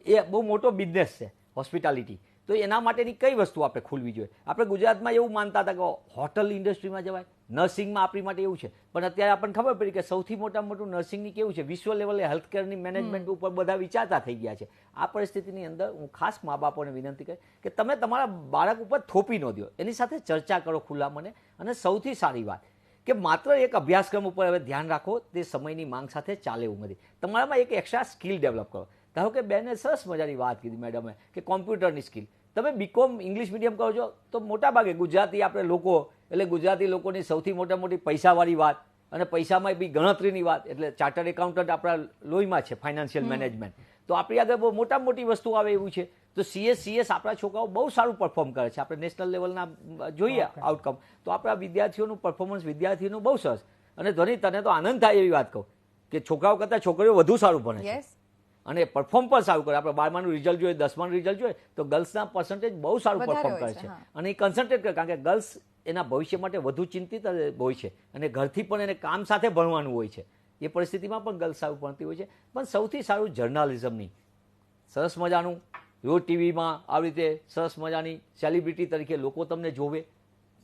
એ બહુ મોટો બિઝનેસ છે હોસ્પિટાલિટી. તો એના માટેની કઈ વસ્તુ આપણે ખુલવી જોઈએ? આપણે ગુજરાતમાં એવું માનતા હતા કે હોટલ ઇન્ડસ્ટ્રીમાં જવાય, નર્સિંગમાં આપણી માટે એવું છે, પણ અત્યારે આપણને ખબર પડી કે સૌથી મોટું નર્સિંગની કેવું છે, વિશ્વ લેવલે હેલ્થકેરની મેનેજમેન્ટ ઉપર બધા વિચારતા થઈ ગયા છે. આ પરિસ્થિતિની અંદર હું ખાસ મા બાપોને વિનંતી કરીશ કે તમે તમારા બાળક ઉપર થોપી ન દો, એની સાથે ચર્ચા કરો ખુલ્લા મને. અને સૌથી સારી વાત કે માત્ર એક અભ્યાસક્રમ ઉપર હવે ધ્યાન રાખો, તે સમયની માંગ સાથે ચાલે એવું નથી. તમારામાં એક એક્સ્ટ્રા સ્કિલ ડેવલપ કરો. ધારો કે બેને સરસ મજાની વાત કીધી મેડમે કે કોમ્પ્યુટરની સ્કિલ. તમે બીકોમ ઇંગ્લિશ મીડિયમ કરો છો તો મોટાભાગે ગુજરાતી આપણે લોકો, એટલે ગુજરાતી લોકોની સૌથી મોટી પૈસાવાળી વાત અને પૈસામાં બી ગણતરીની વાત, એટલે ચાર્ટર્ડ એકાઉન્ટન્ટ આપણા લોહીમાં છે, ફાઇનાન્શિયલ મેનેજમેન્ટ. તો આપણી આગળ બહુ મોટી વસ્તુ આવે એવું છે. તો CS આપણા છોકરાઓ બહુ સારું પરફોર્મ કરે છે. આપણે નેશનલ લેવલના જોઈએ આઉટકમ, તો આપણા વિદ્યાર્થીઓનું પરફોર્મન્સ વિદ્યાર્થીઓનું બહુ સરસ. અને ધ્વનિ, તને તો આનંદ થાય એવી વાત કહું કે છોકરાઓ કરતાં છોકરીઓ વધુ સારું ભણે છે અને પરફોર્મ પણ સારું કરે. આપણે 12માનું રિઝલ્ટ જોઈએ, 10માનું રિઝલ્ટ જોઈએ તો ગર્લ્સના પર્સન્ટેજ બહુ સારું પરફોર્મ કરે છે અને એ કન્સન્ટ્રેટ કરે, કારણ કે ગર્લ્સ એના ભવિષ્ય માટે વધુ ચિંતિત હોય છે અને ઘરથી પણ એને કામ સાથે ભણવાનું હોય છે. એ પરિસ્થિતિમાં પણ ગર્લ્સ સારું ભણતી હોય છે. પણ સૌથી સારું જર્નાલિઝમની સરસ મજાનું રોજ ટીવીમાં આવી રીતે સરસ મજાની સેલિબ્રિટી તરીકે લોકો તમને જોવે,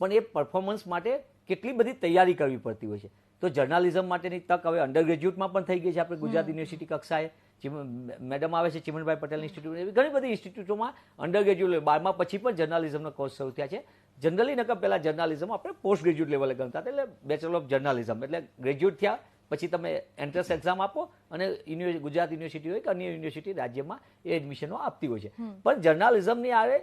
પણ એ પરફોર્મન્સ માટે કેટલી બધી તૈયારી કરવી પડતી હોય છે. તો જર્નાલિઝમ માટેની તક હવે અંડર ગ્રેજ્યુએટમાં પણ થઈ ગઈ છે. આપણે ગુજરાત યુનિવર્સિટી કક્ષાએ મેડમ આવે છે, ચિમનભાઈ પટેલ ઇન્સ્ટિટ્યૂટ, એવી ઘણી બધી ઇન્સ્ટિટ્યૂટોમાં અંડર ગ્રેજ્યુએટ 12મા પછી પણ જર્નાલિઝમનો કોર્સ શરૂ થયા છે. જનરલી નકર પહેલાં જર્નાલિઝમ આપણે પોસ્ટ ગ્રેજ્યુએટ લેવલે ગણતા હતા, એટલે બેચલર ઓફ જર્નાલિઝમ એટલે ગ્રેજ્યુએટ થયા પછી તમે એન્ટ્રન્સ એક્ઝામ આપો અને ગુજરાત યુનિવર્સિટી હોય કે અન્ય યુનિવર્સિટી રાજ્યમાં એ એડમિશનો આપતી હોય છે. પણ જર્નાલિઝમની આરે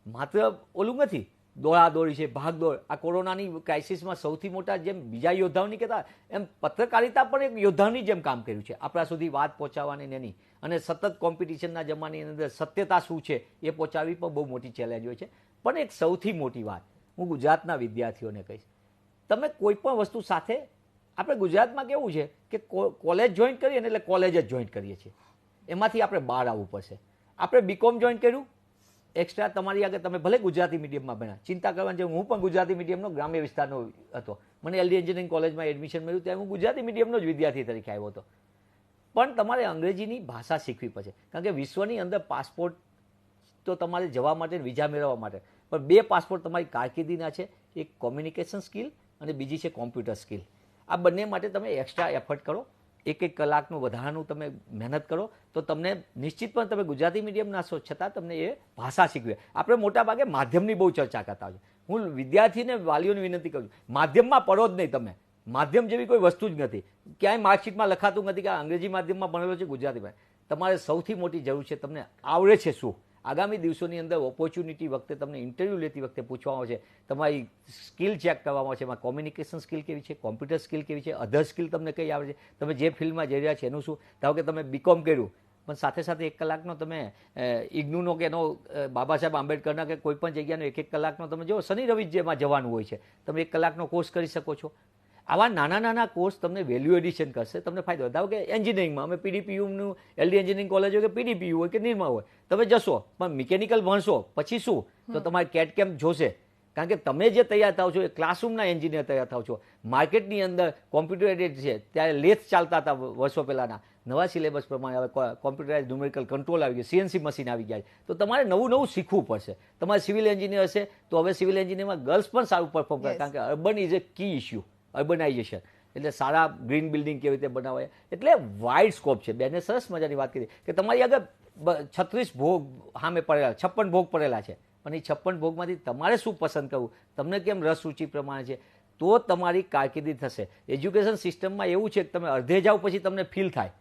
માત્ર ઓલું નથી, દોડાદોડી છે, ભાગદોડ. આ કોરોનાની ક્રાઇસિસમાં સૌથી મોટા જેમ બીજા યોદ્ધાઓની કહેતા એમ પત્રકારિતા પણ એક યોદ્ધાની જેમ કામ કર્યું છે, આપણા સુધી વાત પહોંચાડવાની એની. અને સતત કોમ્પિટિશનના જમાનાની અંદર સત્યતા શું છે એ પહોંચાડવી પણ બહુ મોટી ચેલેન્જ હોય છે. પણ એક સૌથી મોટી વાત હું ગુજરાતના વિદ્યાર્થીઓને કહીશ, તમે કોઈ પણ વસ્તુ સાથે, આપણે ગુજરાતમાં કેવું છે કે કોલેજ જોઈન કરીએ ને એટલે કોલેજ જ જોઈન કરીએ છીએ, એમાંથી આપણે બહાર આવવું પડશે. આપણે બીકોમ જોઈન કર્યું, એક્સ્ટ્રા તમારી આગળ તમે ભલે ગુજરાતી મીડિયમમાં ભણ્યા, ચિંતા કરવાની છે. હું પણ ગુજરાતી મીડિયમનો ગ્રામ્ય વિસ્તારનો હતો, મને એલડી એન્જિનિયરિંગ કોલેજમાં એડમિશન મળ્યું ત્યારે હું ગુજરાતી મીડિયમનો જ વિદ્યાર્થી તરીકે આવ્યો હતો. પણ તમારે અંગ્રેજીની ભાષા શીખવી પડશે, કારણ કે વિશ્વની અંદર પાસપોર્ટ તો તમારે જવા માટે વિઝા મેળવવા માટે, પણ 2 પાસપોર્ટ તમારી કારકિર્દીના છે, એક કોમ્યુનિકેશન સ્કિલ અને બીજી છે કોમ્પ્યુટર સ્કિલ. આ બંને માટે તમે એક્સ્ટ્રા એફર્ટ કરો, 1 કલાકનું વધારાનું તમે મહેનત કરો તો તમને નિશ્ચિતપણે, તમે ગુજરાતી મીડિયમના છો છતાં તમને એ ભાષા શીખવે. આપણે મોટા ભાગે માધ્યમની બહુ ચર્ચા કરતા હોય. હું વિદ્યાર્થીને વાલીઓને વિનંતી કરું છું, માધ્યમમાં પડો જ નહીં. તમે માધ્યમ જેવી કોઈ વસ્તુ જ નથી, ક્યાંય માર્કશીટમાં લખાતું નથી કે અંગ્રેજી માધ્યમમાં ભણેલો છે, ગુજરાતીમાં. તમારે સૌથી મોટી જરૂર છે તમને આવડે છે શું. આગામી દિવસોની અંદર ઓપોર્ચ્યુનિટી વખતે તમને ઇન્ટરવ્યૂ લેતી વખતે પૂછવામાં આવશે, તમારી સ્કિલ ચેક કરવામાં આવશે, એમાં કોમ્યુનિકેશન સ્કિલ કેવી છે, કોમ્પ્યુટર સ્કિલ કેવી છે, અધર સ્કિલ તમને કઈ આવડે છે, તમે જે ફિલ્ડમાં જઈ રહ્યા છે એનું શું. ધારો કે તમે બીકોમ કર્યું પણ સાથે સાથે 1 કલાકનો તમે ઇગ્નુનો કે એનો બાબા સાહેબ આંબેડકરના કે કોઈ પણ જગ્યાનો 1 કલાકનો તમે જો શનિ રવિ જેમાં જવાનું હોય છે, તમે 1 કલાકનો કોર્સ કરી શકો છો. આવા નાના કોર્સ તમને વેલ્યુ એડિશન કરશે, તમને ફાયદો. ધારો કે એન્જિનિયરિંગમાં અમે પીડીપીયુનું એલડી એન્જિનિયરિંગ કોલેજ હોય કે પીડીપીયુ હોય કે નિરમા હોય, તમે જશો પણ મિકેનિકલ ભણશો પછી શું, તો તમારે કેટ કેમ્પ જોશે. કારણ કે તમે જે તૈયાર થાવ છો એ ક્લાસરૂમના એન્જિનિયર તૈયાર થાવ છો. માર્કેટની અંદર કોમ્પ્યુટર એડેડ છે, ત્યારે લેથ ચાલતા હતા વર્ષો પહેલાના, નવા સિલેબસ પ્રમાણે હવે કોમ્પ્યુટરાઇઝ ન્યુમેરિકલ કંટ્રોલ આવી ગયું, સીએનસી મશીન આવી ગયા છે. તો તમારે નવું શીખવું પડશે. તમારે સિવિલ એન્જિનિયર હશે તો હવે સિવિલ એન્જિનિયરમાં ગર્લ્સ પણ સારું પરફોર્મ કરે, કારણ કે urban is a key issue, urbanisation. એટલે સારા ગ્રીન બિલ્ડિંગ કેવી રીતે બનાવાય, એટલે વાઇડ સ્કોપ છે. બેને સરસ મજાની વાત કરી કે તમારી આગળ 36 ભોગ સામે પડેલા, 56 ભોગ પડેલા છે, પણ એ 56 ભોગમાંથી તમારે શું પસંદ કરવું, તમને કેમ રસ રૂચિ પ્રમાણે છે, તો તમારી કારકિર્દી થશે. એજ્યુકેશન સિસ્ટમમાં એવું છે કે તમે અડધે જાઓ પછી તમને ફીલ થાય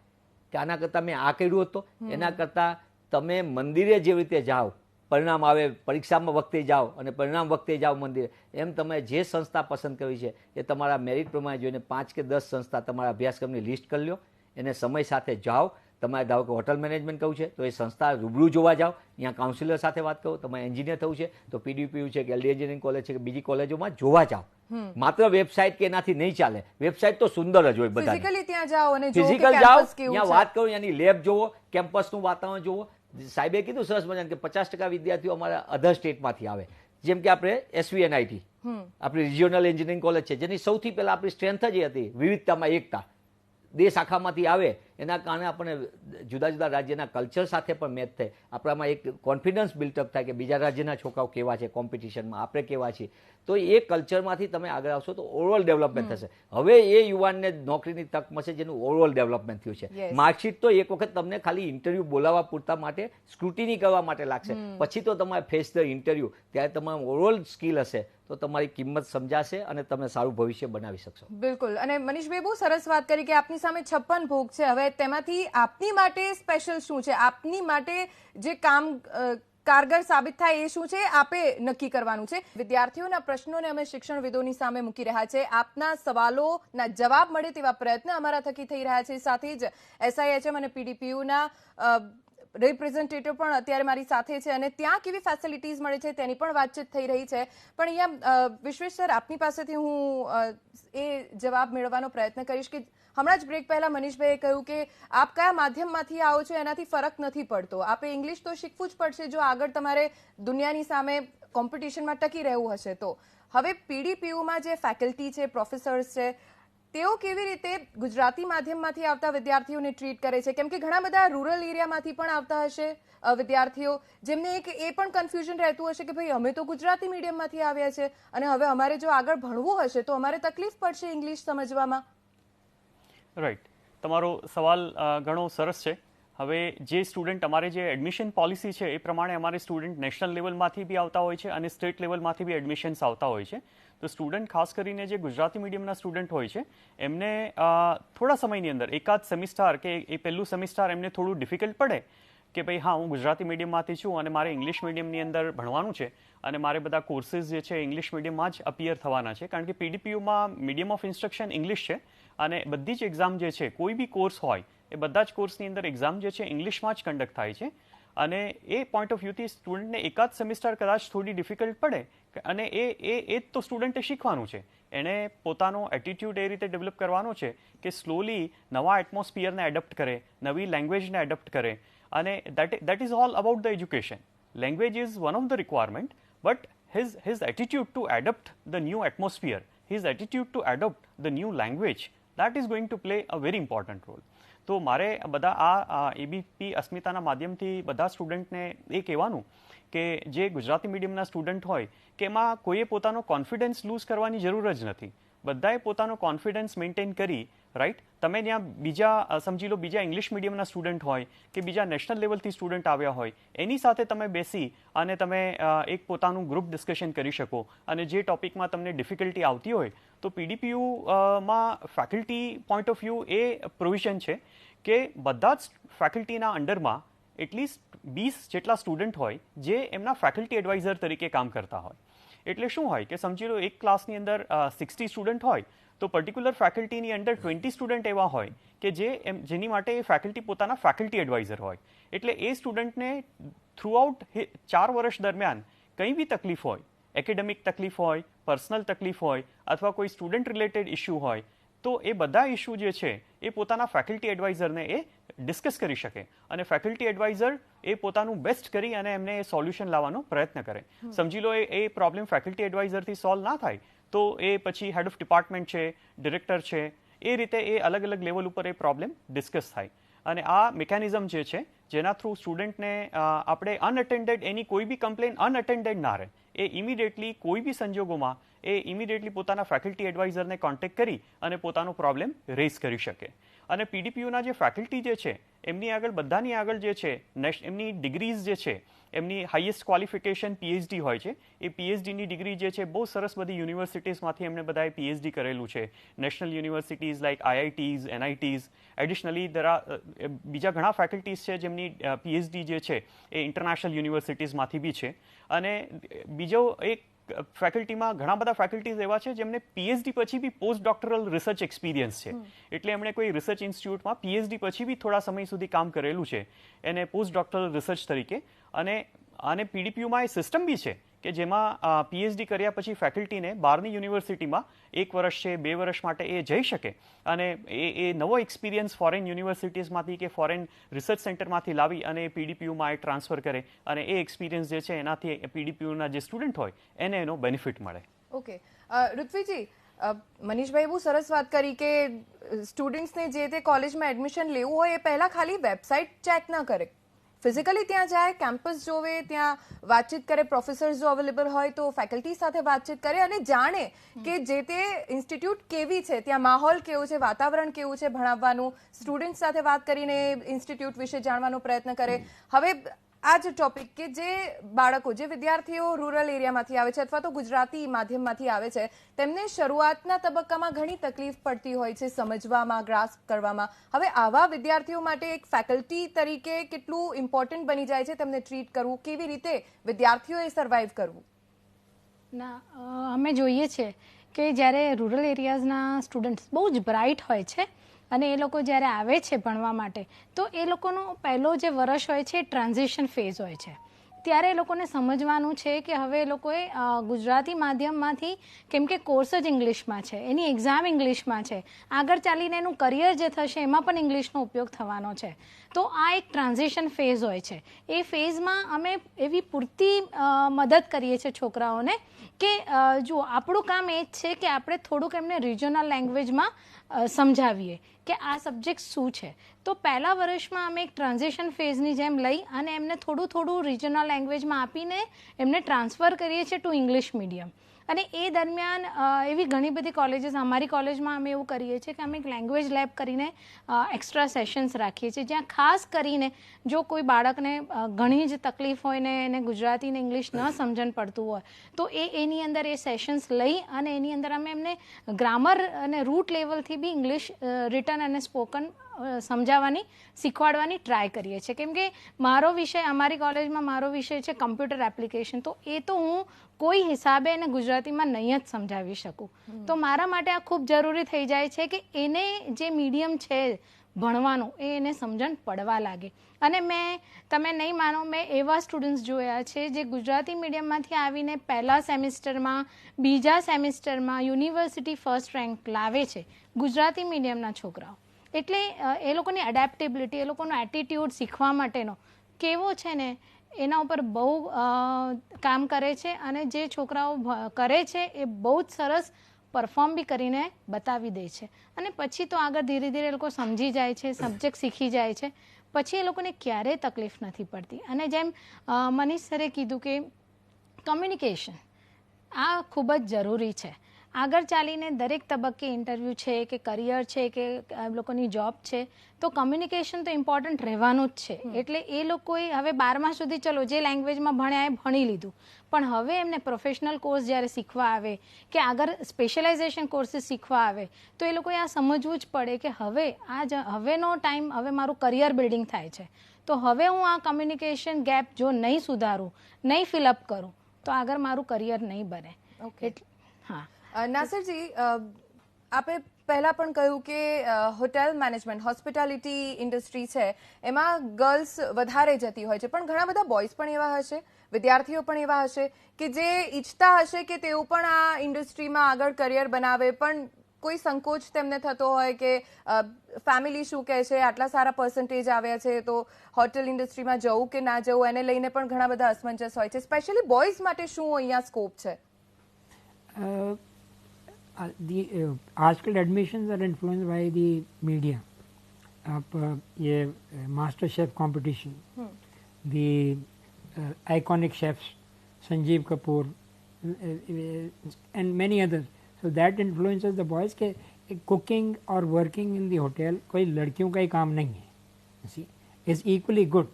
કે આના કરતાં મેં આ કર્યું હતું, એના કરતાં તમે મંદિરે જેવી રીતે જાઓ, પરિણામ આવે પરીક્ષામાં વખતે જાઓ અને પરિણામ વખતે જાઓ મંદિરે, એમ તમે જે સંસ્થા પસંદ કરવી છે એ તમારા મેરિટ પ્રમાણે જોઈને 5 કે 10 સંસ્થા તમારા અભ્યાસક્રમની લિસ્ટ કરી લો, એને સમય સાથે જાઓ. તમારે ધારો કે હોટલ મેનેજમેન્ટ કરવું છે તો એ સંસ્થા રૂબરૂ જોવા જાઓ, અહીંયા કાઉન્સિલર સાથે વાત કરો. તમારે એન્જિનિયર થવું છે તો પીડીપીયુ છે કે એલડી એન્જિનિયરિંગ કોલેજ છે કે બીજી કોલેજોમાં જોવા જાઓ. માત્ર વેબસાઇટ કે એનાથી નહીં ચાલે, વેબસાઇટ તો સુંદર જ હોય, બધા ફિઝિકલી ત્યાં જાઓ અને ફિઝિકલ જાઓ, ત્યાં વાત કરો, એની લેબ જોવો, કેમ્પસનું વાતાવરણ જોવો. સાહેબે કીધું સરસ મજાનું કે 50% વિદ્યાર્થીઓ અમારા અધર સ્ટેટમાંથી આવે, જેમ કે આપણે એસવીએનઆઈટી આપણી રિજિયોનલ એન્જિનિયરિંગ કોલેજ છે, જેની સૌથી પહેલા આપણી સ્ટ્રેન્થ જ એ હતી વિવિધતામાં એકતા. દેશ આખામાંથી આવે, એના કારણે આપણે જુદા જુદા રાજ્યના કલ્ચર સાથે પણ મેચ થાય, આપણામાં એક કોન્ફિડન્સ બિલ્ટઅપ થાય કે બીજા રાજ્યના છોકરાઓ કેવા છે કોમ્પિટિશનમાં, આપણે કેવા છીએ. તો એ કલ્ચરમાંથી તમે આગળ આવશો તો ઓવરઓલ ડેવલપમેન્ટ થશે. હવે એ યુવાનને નોકરીની તક મળશે જેનું ઓવરઓલ ડેવલપમેન્ટ થયું છે. માર્કશીટ તો એક વખત તમને ખાલી ઇન્ટરવ્યુ બોલાવવા પૂરતા માટે સ્ક્રુટિની કરવા માટે લાગશે, પછી તો તમારે ફેસ ધ ઇન્ટરવ્યુ, ત્યારે તમારું ઓવરઓલ સ્કિલ હશે તો તમારી કિંમત સમજાશે અને તમે સારું ભવિષ્ય બનાવી શકશો. બિલકુલ. અને મનીષભાઈ બહુ સરસ વાત કરી કે આપની સામે 56 ભોગ છે, હવે તેમાંથી આપની માટે સ્પેશિયલ શું છે, આપની માટે જે કામ કારગર સાબિત થાય એ શું છે, આપે નક્કી કરવાનું છે. વિદ્યાર્થીઓના પ્રશ્નોને અમે શિક્ષણવિદોની સામે મૂકી રહ્યા છે, આપના સવાલોના જવાબ મળે તેવા પ્રયત્ન અમારા થકી થઈ રહ્યા છે. સાથે જ એસઆઈએચએમ અને પીડીપીયુના રિપ્રેઝેન્ટેટિવ પણ અત્યારે મારી સાથે છે અને ત્યાં કેવી ફેસિલિટીઝ મળે છે તેની પણ વાતચીત થઈ રહી છે. પણ અહીંયા વિશ્વેશ સર, આપની પાસેથી હું એ જવાબ મેળવવાનો પ્રયત્ન કરીશ કે હમણાં જ બ્રેક પહેલા મનીષભાઈએ કહ્યું કે આપ કયા માધ્યમમાંથી આવો છો એનાથી ફરક નથી પડતો, આપે ઇંગ્લિશ તો શીખવું જ પડશે જો આગળ તમારે દુનિયાની સામે કોમ્પિટિશનમાં ટકી રહેવું હશે તો. હવે પીડીપીયુમાં જે ફેકલ્ટી છે, પ્રોફેસર્સ છે, તેઓ કેવી રીતે ગુજરાતી માધ્યમમાંથી આવતા વિદ્યાર્થીઓને ટ્રીટ કરે છે, કેમ કે ઘણા બધા રૂરલ એરિયામાંથી પણ આવતા હશે વિદ્યાર્થીઓ, જેમને એક એ પણ કન્ફ્યુઝન રહેતું હશે કે ભાઈ અમે તો ગુજરાતી મીડિયમમાંથી આવ્યા છે અને હવે અમારે જો આગળ ભણવું હશે તો અમારે તકલીફ પડશે ઇંગ્લિશ સમજવામાં. રાઈટ, તમારો સવાલ ઘણો સરસ છે. હવે જે સ્ટુડન્ટ અમારે જે એડમિશન પોલિસી છે એ પ્રમાણે અમારે સ્ટુડન્ટ નેશનલ લેવલમાંથી બી આવતા હોય છે અને સ્ટેટ લેવલમાંથી બી એડમિશન્સ આવતા હોય છે. તો સ્ટુડન્ટ ખાસ કરીને જે ગુજરાતી મીડિયમના સ્ટુડન્ટ હોય છે એમને થોડા સમયની અંદર એકાદ સેમિસ્ટર કે એ પહેલું સેમિસ્ટર એમને થોડું ડિફિકલ્ટ પડે કે ભાઈ હા, હું ગુજરાતી મીડિયમમાંથી છું અને મારે ઇંગ્લિશ મીડિયમની અંદર ભણવાનું છે અને મારે બધા કોર્સીસ જે છે ઇંગ્લિશ મીડિયમમાં જ અપિયર થવાના છે, કારણ કે પીડીપીયુમાં મીડિયમ ઓફ ઇન્સ્ટ્રક્શન ઇંગ્લિશ છે અને બધી જ એક્ઝામ જે છે કોઈ બી કોર્સ હોય એ બધા જ કોર્સની અંદર એક્ઝામ જે છે ઇંગ્લિશમાં જ કન્ડક્ટ થાય છે. અને એ પોઈન્ટ ઓફ વ્યૂથી સ્ટુડન્ટને એકાદ સેમિસ્ટર કદાચ થોડી ડિફિકલ્ટ પડે અને એ તો સ્ટુડન્ટે શીખવાનું છે, એણે પોતાનો એટીટ્યૂડ એ રીતે ડેવલપ કરવાનો છે કે સ્લોલી નવા એટમોસ્ફિયરને એડપ્ટ કરે, નવી લેંગ્વેજને એડપ્ટ કરે. અને that is all about the education. Language is one of the requirement, but his attitude to adapt the new atmosphere, his attitude to adopt the new language, that is going to play a very important role. તો મારે બધા આ ABP અસ્મિતાના માધ્યમથી બધા સ્ટુડન્ટને એ કહેવાનું કે જે ગુજરાતી મીડિયમના સ્ટુડન્ટ હોય કે એમાં કોઈએ પોતાનો કોન્ફિડન્સ લૂઝ કરવાની જરૂર જ નથી. બધાએ પોતાનો કોન્ફિડન્સ મેન્ટેન કરી, રાઈટ, તમે ત્યાં બીજા સમજી લો બીજા ઇંગ્લિશ મીડિયમના સ્ટુડન્ટ હોય કે બીજા નેશનલ લેવલથી સ્ટુડન્ટ આવ્યા હોય એની સાથે તમે બેસી અને તમે એક પોતાનું ગ્રુપ ડિસ્કશન કરી શકો અને જે ટોપિકમાં તમને ડિફિકલ્ટી આવતી હોય તો પીડીપીયુમાં ફેકલ્ટી પોઈન્ટ ઓફ વ્યૂ એ પ્રોવિઝન છે કે બધા જ ફેકલ્ટીના અંડરમાં એટલીસ્ટ 20 જેટલા સ્ટુડન્ટ હોય જે એમના ફેકલ્ટી એડવાઇઝર તરીકે કામ કરતા હોય. એટલે શું હોય કે સમજી લો એક ક્લાસની અંદર 60 સ્ટુડન્ટ હોય તો પર્ટિક્યુલર ફેકલ્ટીની અંદર 20 સ્ટુડન્ટ એવા હોય કે જેની માટે એ ફેકલ્ટી પોતાના ફેકલ્ટી એડવાઇઝર હોય. એટલે એ સ્ટુડન્ટને થ્રુઆઉટ 4 વર્ષ દરમિયાન કંઈ બી તકલીફ હોય, એકેડેમિક તકલીફ હોય, પર્સનલ તકલીફ હોય અથવા કોઈ સ્ટુડન્ટ રિલેટેડ ઇસ્યુ હોય તો એ બધા ઇસ્યુ જે છે એ પોતાના ફેકલ્ટી એડવાઇઝરને એ ડિસ્કસ કરી શકે અને ફેકલ્ટી એડવાઇઝર એ પોતાનું બેસ્ટ કરી અને એમને એ સોલ્યુશન લાવવાનો પ્રયત્ન કરે. સમજી લો એ પ્રોબ્લેમ ફેકલ્ટી એડવાઇઝરથી સોલ્વ ના થાય તો એ પછી હેડ ઓફ ડિપાર્ટમેન્ટ છે, ડિરેક્ટર છે, એ રીતે એ અલગ અલગ લેવલ ઉપર એ પ્રોબ્લેમ ડિસ્કસ થાય. અને આ મિકેનિઝમ જે છે જેના થ્રુ સ્ટુડન્ટને આપણે અનઅટેન્ડેડ એની કોઈ બી કમ્પ્લેન અનઅટેન્ડેડ ના રહે, એ ઇમિડિયેટલી કોઈ બી સંજોગોમાં એ ઇમિડિયેટલી પોતાના ફેકલ્ટી એડવાઇઝરને કોન્ટેક્ટ કરી અને પોતાનો પ્રોબ્લેમ રેઝ કરી શકે. અને પીડીપીયુના જે ફેકલ્ટી જે છે એમની આગળ બધાની આગળ જે છે એમની ડિગ્રીઝ જે છે એમની હાઈએસ્ટ ક્વોલિફિકેશન પીએચડી હોય છે. એ પીએચડીની ડિગ્રી જે છે બહુ સરસ બધી યુનિવર્સિટીઝમાંથી એમણે બધાએ પીએચડી કરેલું છે. National universities like આઈઆઈટીઝ, એનઆઈટીઝ. એડિશનલી બીજા ઘણા ફેકલ્ટીઝ છે જેમની પીએચડી જે છે એ ઇન્ટરનેશનલ યુનિવર્સિટીઝમાંથી બી છે. અને બીજો એક ફેકલ્ટીમાં ઘણા બધા ફેકલ્ટીઝ એવા છે જેમને પીએચડી પછી બી પોસ્ટ ડોક્ટરલ રિસર્ચ એક્સપિરિયન્સ છે. એટલે એમણે કોઈ રિસર્ચ ઇન્સ્ટિટ્યૂટમાં પીએચડી પછી બી થોડા સમય સુધી કામ કરેલું છે એને પોસ્ટ ડોક્ટરલ રિસર્ચ તરીકે. અને પીડીપીયુમાં એ સિસ્ટમ બી છે કે જેમાં પીએચડી કર્યા પછી ફેકલ્ટીને બહારની યુનિવર્સિટીમાં 1 વર્ષ છે 2 વર્ષ માટે એ જઈ શકે અને એ નવો એક્સપિરિયન્સ ફોરેન યુનિવર્સિટીઝમાંથી કે ફોરેન રિસર્ચ સેન્ટરમાંથી લાવી અને પીડીપીયુમાં એ ટ્રાન્સફર કરે અને એ એક્સપિરિયન્સ જે છે એનાથી પીડીપીયુના જે સ્ટુડન્ટ હોય એને એનો બેનિફિટ મળે. ઓકે, ઋત્વિજી, મનીષભાઈ બહુ સરસ વાત કરી કે સ્ટુડન્ટ્સને જે તે કોલેજમાં એડમિશન લેવું હોય એ પહેલાં ખાલી વેબસાઇટ ચેક ના કરે, ફિઝિકલી ત્યાં જાય, કેમ્પસ જોવે, ત્યાં વાતચીત કરે, પ્રોફેસર્સ જો અવેલેબલ હોય તો ફેકલ્ટી સાથે વાતચીત કરે અને જાણે કે જે તે ઇન્સ્ટિટ્યૂટ કેવી છે, ત્યાં માહોલ કેવું છે, વાતાવરણ કેવું છે ભણાવવાનું, સ્ટુડન્ટ સાથે વાત કરીને ઇન્સ્ટિટ્યૂટ વિશે જાણવાનો પ્રયત્ન કરે. હવે આ જ ટોપિક કે જે બાળકો, જે વિદ્યાર્થીઓ રૂરલ એરિયામાંથી આવે છે અથવા તો ગુજરાતી માધ્યમમાંથી આવે છે તેમને શરૂઆતના તબક્કામાં ઘણી તકલીફ પડતી હોય છે સમજવામાં, ગ્રાસ્પ કરવામાં. હવે આવા વિદ્યાર્થીઓ માટે એક ફેકલ્ટી તરીકે કેટલું ઇમ્પોર્ટન્ટ બની જાય છે તેમને ટ્રીટ કરવું, કેવી રીતે વિદ્યાર્થીઓએ સર્વાઈવ કરવું? ના, અમે જોઈએ છે કે જ્યારે રૂરલ એરિયાઝના સ્ટુડન્ટ્સ બહુ જ બ્રાઇટ હોય છે અને એ લોકો જ્યારે આવે છે ભણવા માટે તો એ લોકોનો પહેલો જે વર્ષ હોય છે એ ટ્રાન્ઝિશન ફેઝ હોય છે. ત્યારે એ લોકોને સમજવાનું છે કે હવે એ લોકોએ ગુજરાતી માધ્યમમાંથી, કેમ કે કોર્સ જ ઇંગ્લિશમાં છે, એની એક્ઝામ ઇંગ્લિશમાં છે, આગળ ચાલીને એનું કરિયર જે થશે એમાં પણ ઇંગ્લિશનો ઉપયોગ થવાનો છે. તો આ એક ટ્રાન્ઝિશન ફેઝ હોય છે. એ ફેઝમાં અમે એવી પૂરતી મદદ કરીએ છીએ છોકરાઓને કે જો આપણું કામ એ જ છે કે આપણે થોડુંક એમને રિજનલ લેંગ્વેજમાં સમજાવીએ કે આ સબ્જેક્ટ શું છે. તો પહેલા વર્ષમાં અમે એક ટ્રાન્ઝિશન ફેઝની જેમ લઈ અને એમને થોડું થોડું રિજનલ લેંગ્વેજમાં આપીને એમને ટ્રાન્સફર કરીએ છીએ ટુ ઇંગ્લિશ મીડિયમ. અને એ દરમિયાન એવી ઘણી બધી કોલેજીસ, અમારી કોલેજમાં અમે એવું કરીએ છીએ કે અમે એક લેંગ્વેજ લેબ કરીને એક્સ્ટ્રા સેશન્સ રાખીએ છીએ, જ્યાં ખાસ કરીને જો કોઈ બાળકને ઘણી જ તકલીફ હોય ને એને ગુજરાતી ને ઇંગ્લિશ ન સમજણ પડતું હોય તો એની અંદર એ સેશન્સ લઈ અને એની અંદર અમે એમને ગ્રામર અને રૂટ લેવલથી બી ઇંગ્લિશ રિટન અને સ્પોકન સમજાવવાની, શીખવાડવાની ટ્રાય કરીએ છીએ. કેમ કે મારો વિષય, અમારી કોલેજમાં મારો વિષય છે કમ્પ્યુટર એપ્લિકેશન, તો એ તો હું કોઈ હિસાબે એને ગુજરાતીમાં નહીં જ સમજાવી શકું. તો મારા માટે આ ખૂબ જરૂરી થઈ જાય છે કે એને જે મીડિયમ છે ભણવાનું એ એને સમજણ પડવા લાગે. અને તમે નહીં માનો, મેં એવા સ્ટુડન્ટ્સ જોયા છે જે ગુજરાતી મીડિયમમાંથી આવીને પહેલા સેમિસ્ટરમાં, બીજા સેમિસ્ટરમાં યુનિવર્સિટી ફર્સ્ટ રેન્ક લાવે છે ગુજરાતી મીડિયમના છોકરાઓ. એટલે એ લોકોની એડેપ્ટેબિલિટી, એ લોકોનો એટીટ્યૂડ શીખવા માટેનો કેવો છે ને એના ઉપર બહુ કામ કરે છે. અને જે છોકરાઓ કરે છે એ બહુ જ સરસ પરફોર્મ બી કરીને બતાવી દે છે. અને પછી તો આગળ ધીરે ધીરે એ લોકો સમજી જાય છે, સબ્જેક્ટ શીખી જાય છે, પછી એ લોકોને ક્યારેય તકલીફ નથી પડતી. અને જેમ મનીષ સરે કીધું કે કમ્યુનિકેશન આ ખૂબ જ જરૂરી છે. આગળ ચાલીને દરેક તબક્કે ઇન્ટરવ્યૂ છે કે કરિયર છે કે લોકોની જોબ છે, તો કમ્યુનિકેશન તો ઇમ્પોર્ટન્ટ રહેવાનું જ છે. એટલે એ લોકોએ હવે 12મા સુધી ચલો જે લેંગ્વેજમાં ભણ્યા એ ભણી લીધું, પણ હવે એમને પ્રોફેશનલ કોર્સ જ્યારે શીખવા આવે કે આગળ સ્પેશિયલાઇઝેશન કોર્સીસ શીખવા આવે તો એ લોકોએ આ સમજવું જ પડે કે હવેનો ટાઈમ, હવે મારું કરિયર બિલ્ડિંગ થાય છે, તો હવે હું આ કમ્યુનિકેશન ગેપ જો નહીં સુધારું, નહીં ફિલઅપ કરું તો આગળ મારું કરિયર નહીં બને. એટલે હા નાસિરજી, આપે પહેલા પણ કહ્યું કે હોટેલ મેનેજમેન્ટ, હોસ્પિટાલિટી ઇન્ડસ્ટ્રી છે એમાં ગર્લ્સ વધારે જતી હોય છે, પણ ઘણા બધા બોયઝ પણ એવા હશે, વિદ્યાર્થીઓ પણ એવા હશે કે જે ઈચ્છતા હશે કે તેઓ પણ આ ઇન્ડસ્ટ્રીમાં આગળ કરિયર બનાવે, પણ કોઈ સંકોચ તેમને થતો હોય કે ફેમિલી શું કહે છે, આટલા સારા પર્સન્ટેજ આવ્યા છે તો હોટેલ ઇન્ડસ્ટ્રીમાં જવું કે ના જવું, એને લઈને પણ ઘણા બધા અસમંજસ હોય છે. સ્પેશિયલી બોયઝ માટે શું અહીંયા સ્કોપ છે? आजकल admissions are influenced by the media. आप ये master chef competition, the iconic chefs Sanjeev Kapoor and many others, so that influences the boys के कुकिंग और वर्किंग इन द होटल कोई लड़कियों का ही काम नहीं है. She is equally good.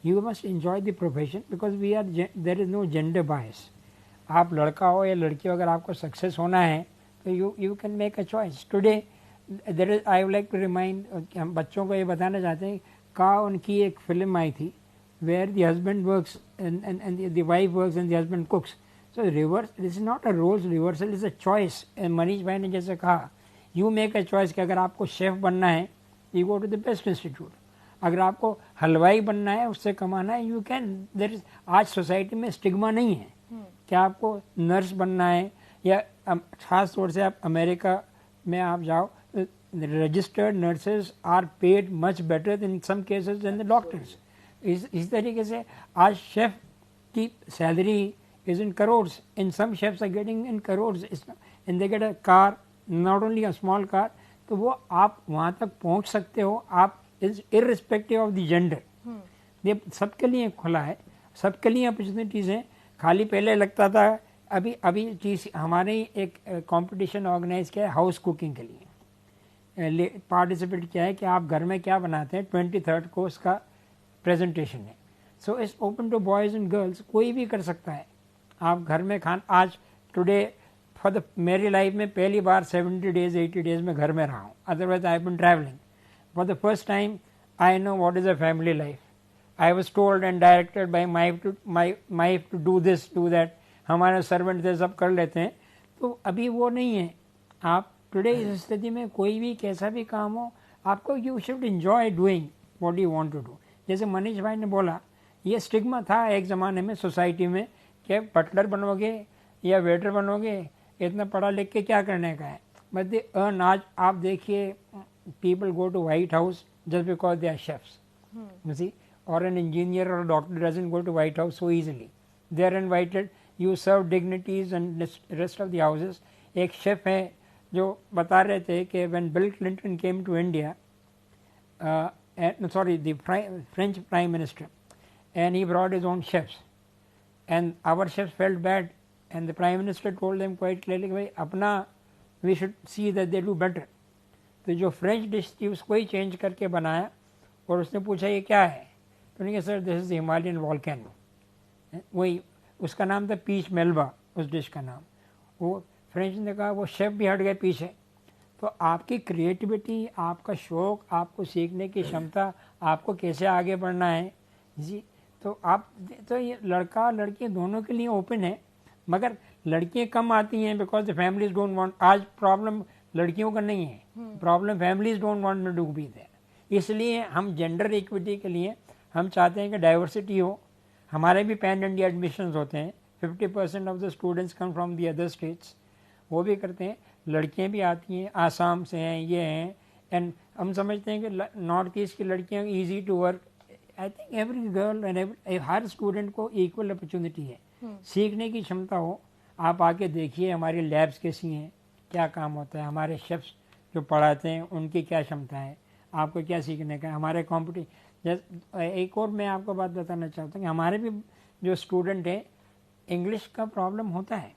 You must enjoy the profession because we are, there is no gender bias. आप लड़का हो या लड़की हो, अगर आपको सक्सेस होना है तो you can make a choice. Today there is, I would like to remind, हम बच्चों को ये बताना चाहते हैं, उनकी एक फिल्म आई थी where the husband works and the wife works and the husband cooks. So reverse, this is not a roles reversal, is a choice. Manish भाई ने जैसे कहा, यू मेक अ चॉइस कि अगर आपको शेफ बनना है you go to the best institute. अगर आपको हलवाई बनना है, उससे कमाना है, यू कैन. देयर इज, आज सोसाइटी में स्टिग्मा नहीं है कि आपको नर्स बनना है, या खास तौर से आप अमेरिका में आप जाओ, registered nurses are paid much better in some cases than the doctors. इस तरीके से आज शेफ की salary is in crores. In some chefs are getting in crores and they get a car, not only a small car. तो वो आप वहाँ तक पहुँच सकते हो, आप is irrespective of the gender. ये सबके लिए खुला है, सबके लिए अपॉर्चुनिटीज़ हैं. खाली पहले लगता था, अभी चीज़ हमारे ही एक कंपटीशन ऑर्गेनाइज किया है हाउस कुकिंग के लिए. पार्टिसिपेट किया है कि आप घर में क्या बनाते हैं, 23rd कोर्स का प्रेजेंटेशन है. So it's open to boys and girls, कोई भी कर सकता है. आप घर में आज टुडे फॉर द मेरी लाइफ में पहली बार 70 डेज 80 डेज में घर में रहा हूँ. Otherwise I have been travelling. For the first time I know what is a family life. I was told and directed by my wife to do this, do that. हमारे servant थे, सब कर लेते हैं. तो अभी वो नहीं है. आप टुडे इस स्थिति में कोई भी कैसा भी काम हो, आपको you should enjoy doing what you want to do. जैसे मनीष भाई ने बोला, ये स्टिग्मा था एक ज़माने में सोसाइटी में कि बटलर बनोगे या वेटर बनोगे, इतना पढ़ा लिख के क्या करने का है. But they earn. आज आप देखिए, people go to White House just because they are chefs. You see, or an engineer or a doctor doesn't go to White House so easily. They are invited, you serve dignities and rest of the houses. एक शेफ है जो बता रहे थे कि when Bill Clinton came to India, sorry, the French Prime Minister, and he brought his own chefs, and our chefs felt bad, and the Prime Minister told them quite clearly, भाई अपना we should see that they do better. तो जो French dish थी उसको ही change करके बनाया, और उसने पूछा ये क्या है, तो उन्होंने कहा sir this is Himalayan volcano, वही उसका नाम था पीच मेलबा, उस डिश का नाम। वो फ्रेंच ने कहा, वो शेफ भी हट गए पीछे। तो आपकी क्रिएटिविटी, आपका शौक़, आपको सीखने की क्षमता, आपको कैसे आगे बढ़ना है जी, तो आप तो ये लड़का लड़की दोनों के लिए ओपन है, मगर लड़कियां कम आती हैं because the families don't want. आज प्रॉब्लम लड़कियों का नहीं है, problem families don't want to be there. इसलिए हम जेंडर इक्विटी के लिए हम चाहते हैं कि डाइवर्सिटी हो। हमारे भी पैन इंडिया एडमिशन्स होते हैं, 50% of the students come from the other states, वो भी करते हैं। लड़कियां भी आती हैं, आसाम से हैं, ये हैं, एंड हम समझते हैं कि नॉर्थ ईस्ट की लड़कियां easy to work. I think every girl and हर स्टूडेंट को इक्वल अपॉर्चुनिटी है, सीखने की क्षमता हो। आप आके देखिए हमारी लैब्स कैसी हैं, क्या काम होता है, हमारे शेफ्स जो पढ़ाते हैं उनकी क्या क्षमता है, आपको क्या सीखने का है। हमारे कॉम्पिटिशन, एक और मैं आपको बात बताना चाहता हूँ कि हमारे भी जो स्टूडेंट हैं इंग्लिश का प्रॉब्लम होता है,